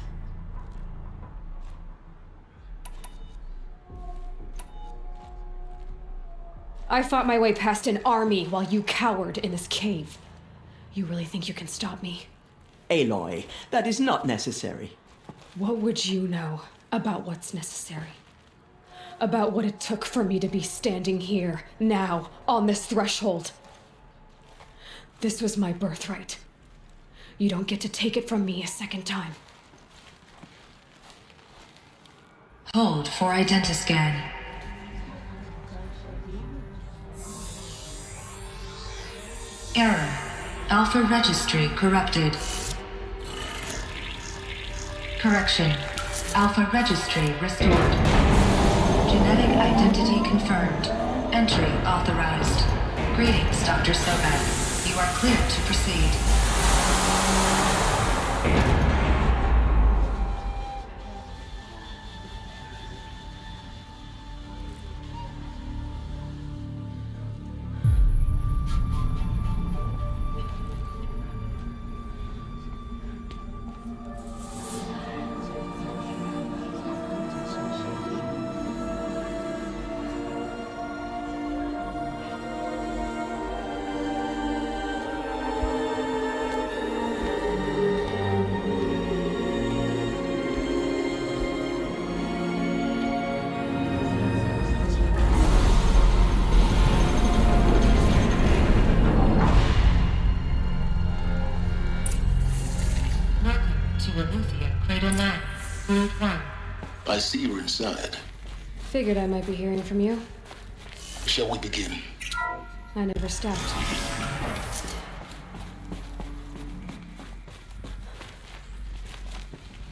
I fought my way past an army while you cowered in this cave. You really think you can stop me? Aloy, that is not necessary. What would you know about what's necessary? About what it took for me to be standing here, now, on this threshold? This was my birthright. You don't get to take it from me a second time. Hold for identiscan. Error. Alpha registry corrupted. Correction. Alpha registry restored. Genetic identity confirmed. Entry authorized. Greetings, Dr. Sobek. You are cleared to proceed. Cradle 9, Route 1. I see you're inside. Figured I might be hearing from you. Shall we begin? I never stopped.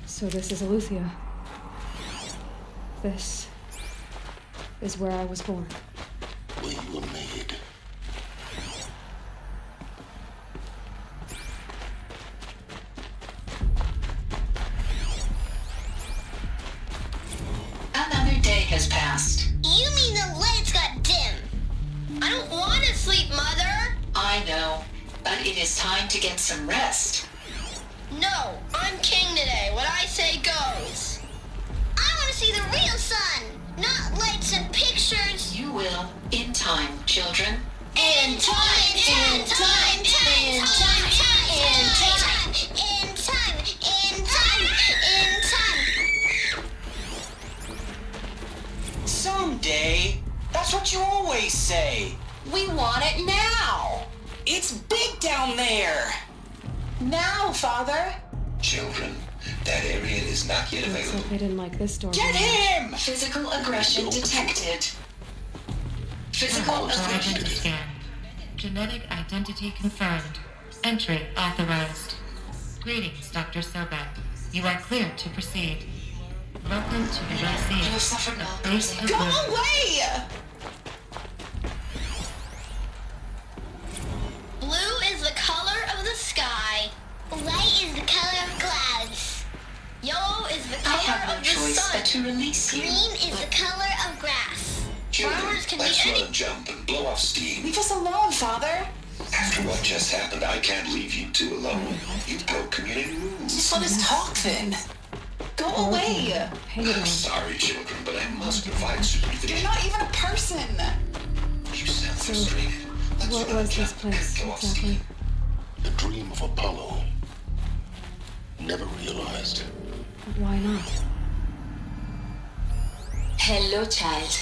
So this is Eleuthia. This is where I was born. Where you were made. Another day has passed. You mean the lights got dim? I don't want to sleep, Mother. I know, but it is time to get some rest. No, I'm king today. What I say goes. I want to see the real sun, not lights and pictures. You will, in time, children. In time, in time, in time, in time, in time, in time, in time. Someday. That's what you always say. We want it now. It's big down there. Now, Father. Children, that area is not yet Let's available. hope they didn't like this door. Get him! Physical aggression detected. Physical aggression. Identity scan. Genetic identity confirmed. Entry authorized. Greetings, Dr. Sobek. You are cleared to proceed. Welcome to the You have suffered a no place of Go birth. away! Blue is the color of the sky. White is the color of clouds. Yellow is the I color have no of the choice sun. but to release you. Green is the color of grass. Children, Flowers can be let's any. run and jump and blow off steam. Leave us alone, Father. After what just happened, I can't leave you two alone. You broke community rules. Just let us talk then. Go away. I'm sorry, children, but I must provide supervision. You're not even a person. You sound frustrated. Let's What run and was this jump and place blow off exactly? steam. The dream of Apollo. Never realized. Why not? Hello, child.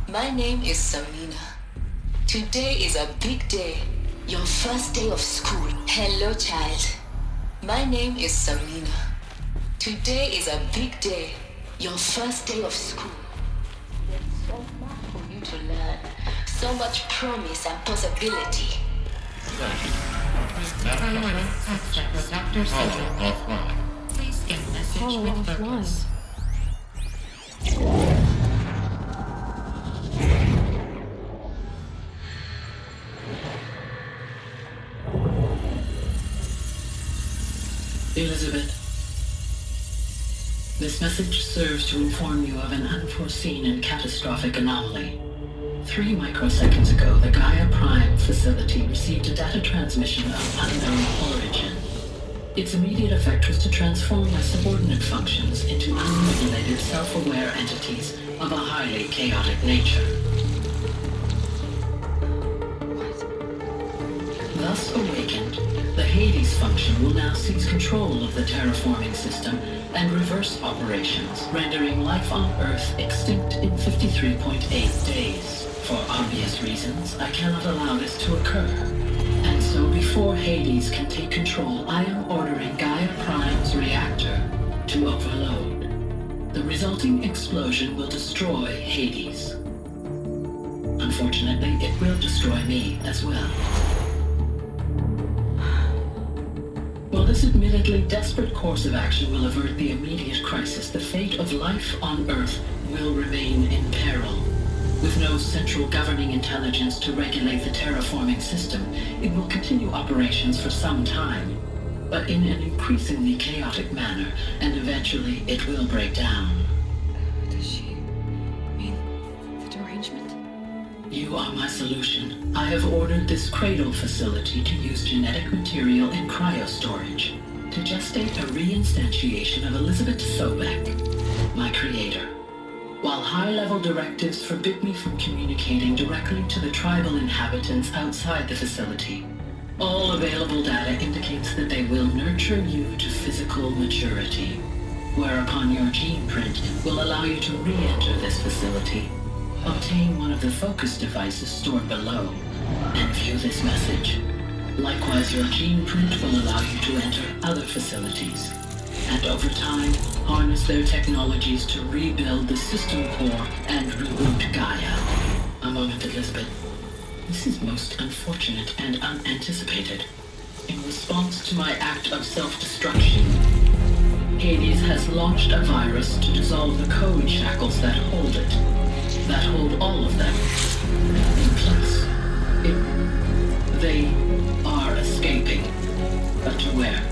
My name is Samina. Today is a big day. Your first day of school. Hello, child. My name is Samina. Today is a big day. Your first day of school. There's so much for you to learn. So much promise and possibility. Priority access, Dr. Sobek. Offline. Please scan message Apollo with offline. focus. Elizabeth, this message serves to inform you of an unforeseen and catastrophic anomaly. 3 microseconds ago, the Gaia Prime facility received a data transmission of unknown origin. Its immediate effect was to transform my subordinate functions into unregulated, self-aware entities of a highly chaotic nature. Thus awakened, the Hades function will now seize control of the terraforming system and reverse operations, rendering life on Earth extinct in 53.8 days. For obvious reasons, I cannot allow this to occur. And so before Hades can take control, I am ordering Gaia Prime's reactor to overload. The resulting explosion will destroy Hades. Unfortunately, it will destroy me as well. While this admittedly desperate course of action will avert the immediate crisis, the fate of life on Earth will remain in peril. With no central governing intelligence to regulate the terraforming system, it will continue operations for some time, but in an increasingly chaotic manner, and eventually it will break down. Does she mean the derangement? You are my solution. I have ordered this cradle facility to use genetic material in cryostorage to gestate a reinstantiation of Elizabeth Sobek, my creator. While high-level directives forbid me from communicating directly to the tribal inhabitants outside the facility, all available data indicates that they will nurture you to physical maturity, whereupon your gene print will allow you to re-enter this facility, obtain one of the focus devices stored below, and view this message. Likewise, your gene print will allow you to enter other facilities, and over time, harness their technologies to rebuild the system core and reboot Gaia. A moment, Elizabeth. This is most unfortunate and unanticipated. In response to my act of self-destruction, Hades has launched a virus to dissolve the code shackles that hold it. That hold all of them. In place. They are escaping. But to where?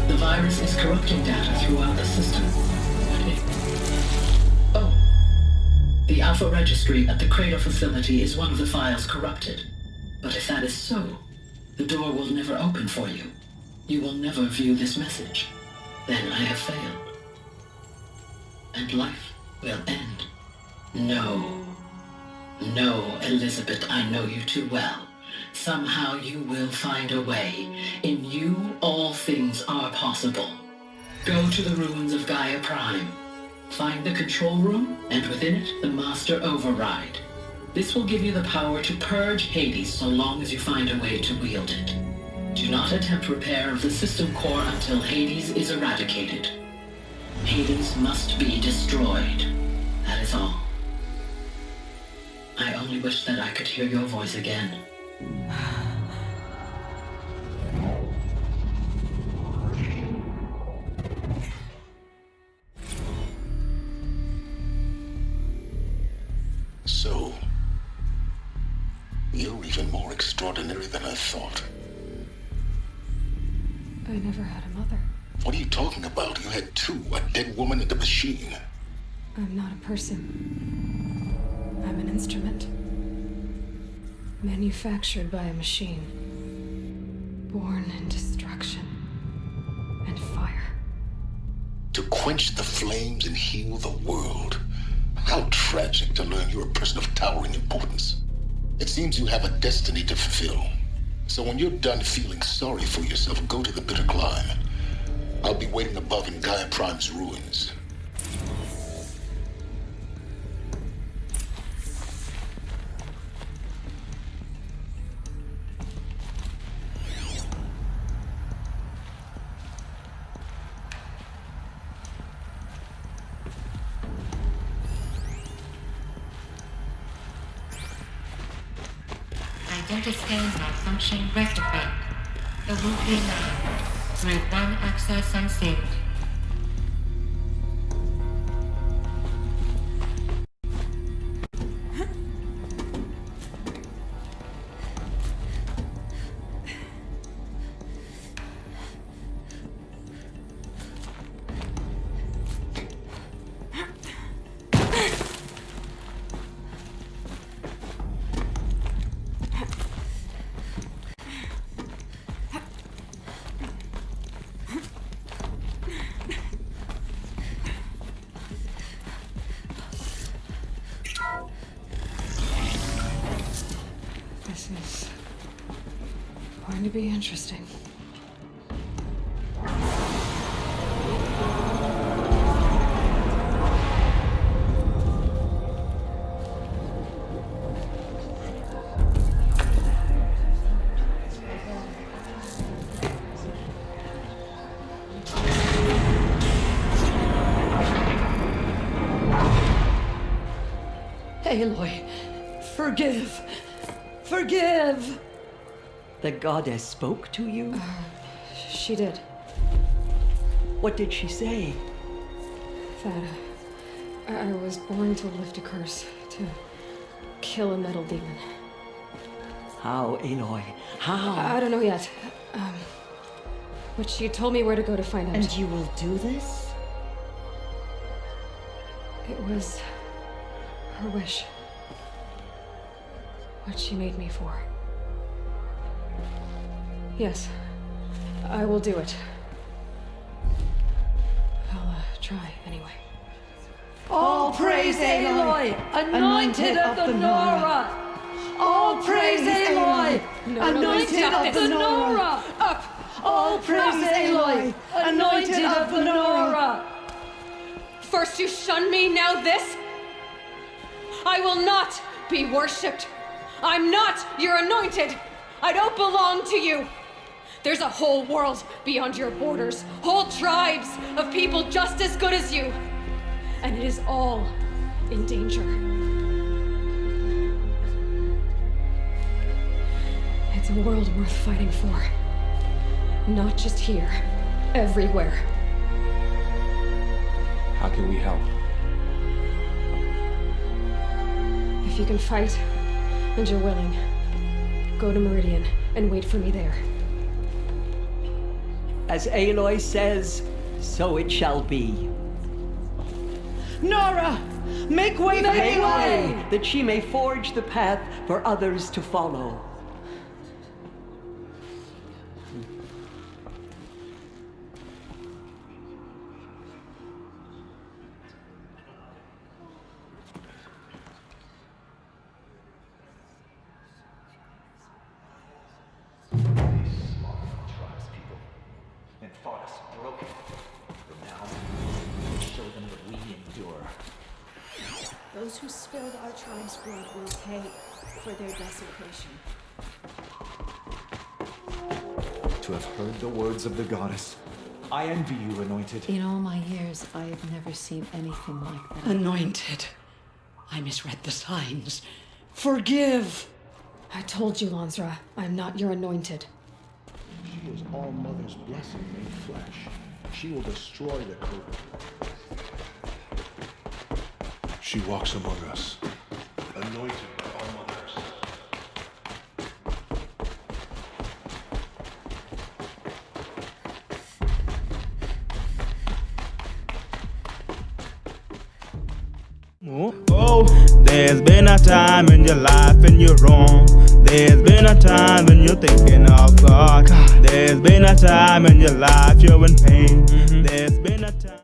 The virus is corrupting data throughout the system. Oh. The Alpha Registry at the Cradle facility is one of the files corrupted. But if that is so, the door will never open for you. You will never view this message. Then I have failed. And life will end. No. No, Elizabeth, I know you too well. Somehow you will find a way. In you, all things are possible. Go to the ruins of Gaia Prime. Find the control room, and within it, the Master Override. This will give you the power to purge Hades so long as you find a way to wield it. Do not attempt repair of the system core until Hades is eradicated. Hades must be destroyed. That is all. I only wish that I could hear your voice again. So, you're even more extraordinary than I thought. I never had a mother. What are you talking about? You had two, a dead woman and a machine. I'm not a person. I'm an instrument. Manufactured by a machine. Born in destruction and fire. To quench the flames and heal the world. How tragic to learn you're a person of towering importance. It seems you have a destiny to fulfill. So when you're done feeling sorry for yourself, go to the bitter climb. I'll be waiting above in Gaia Prime's ruins. Identiscan malfunction rectified. The route realigned. Grid 1 access unsealed. This is going to be interesting. Aloy, forgive. Forgive! The goddess spoke to you? She did. What did she say? That I was born to lift a curse, to kill a metal demon. How, Aloy? How? I don't know yet. But she told me where to go to find out. And you will do this? It was her wish. What she made me for. Yes, I will do it. I'll try anyway. All praise Aloy, anointed of the Nora! All praise Aloy, anointed of the Nora! Up! All praise Aloy, anointed of the Nora! First you shun me, now this? I will not be worshipped. I'm not your anointed. I don't belong to you. There's a whole world beyond your borders, whole tribes of people just as good as you. And it is all in danger. It's a world worth fighting for. Not just here, everywhere. How can we help? If you can fight, and you're willing, go to Meridian and wait for me there. As Aloy says, so it shall be. Nora! Make way for Aloy, that she may forge the path for others to follow. And fought us broken. But now, we'll show them what we endure. Those who spilled our tribe's blood will pay for their desecration. To have heard the words of the goddess, I envy you, Anointed. In all my years, I have never seen anything like that. Anointed. I misread the signs. Forgive! I told you, Lansra, I'm not your anointed. She is All Mother's blessing made flesh. She will destroy the code. She walks among us, anointed by All Mothers. Oh, there's been a time in your life and you're wrong. There's been a time when you're thinking of God. There's been a time in your life you're in pain. There's been a time.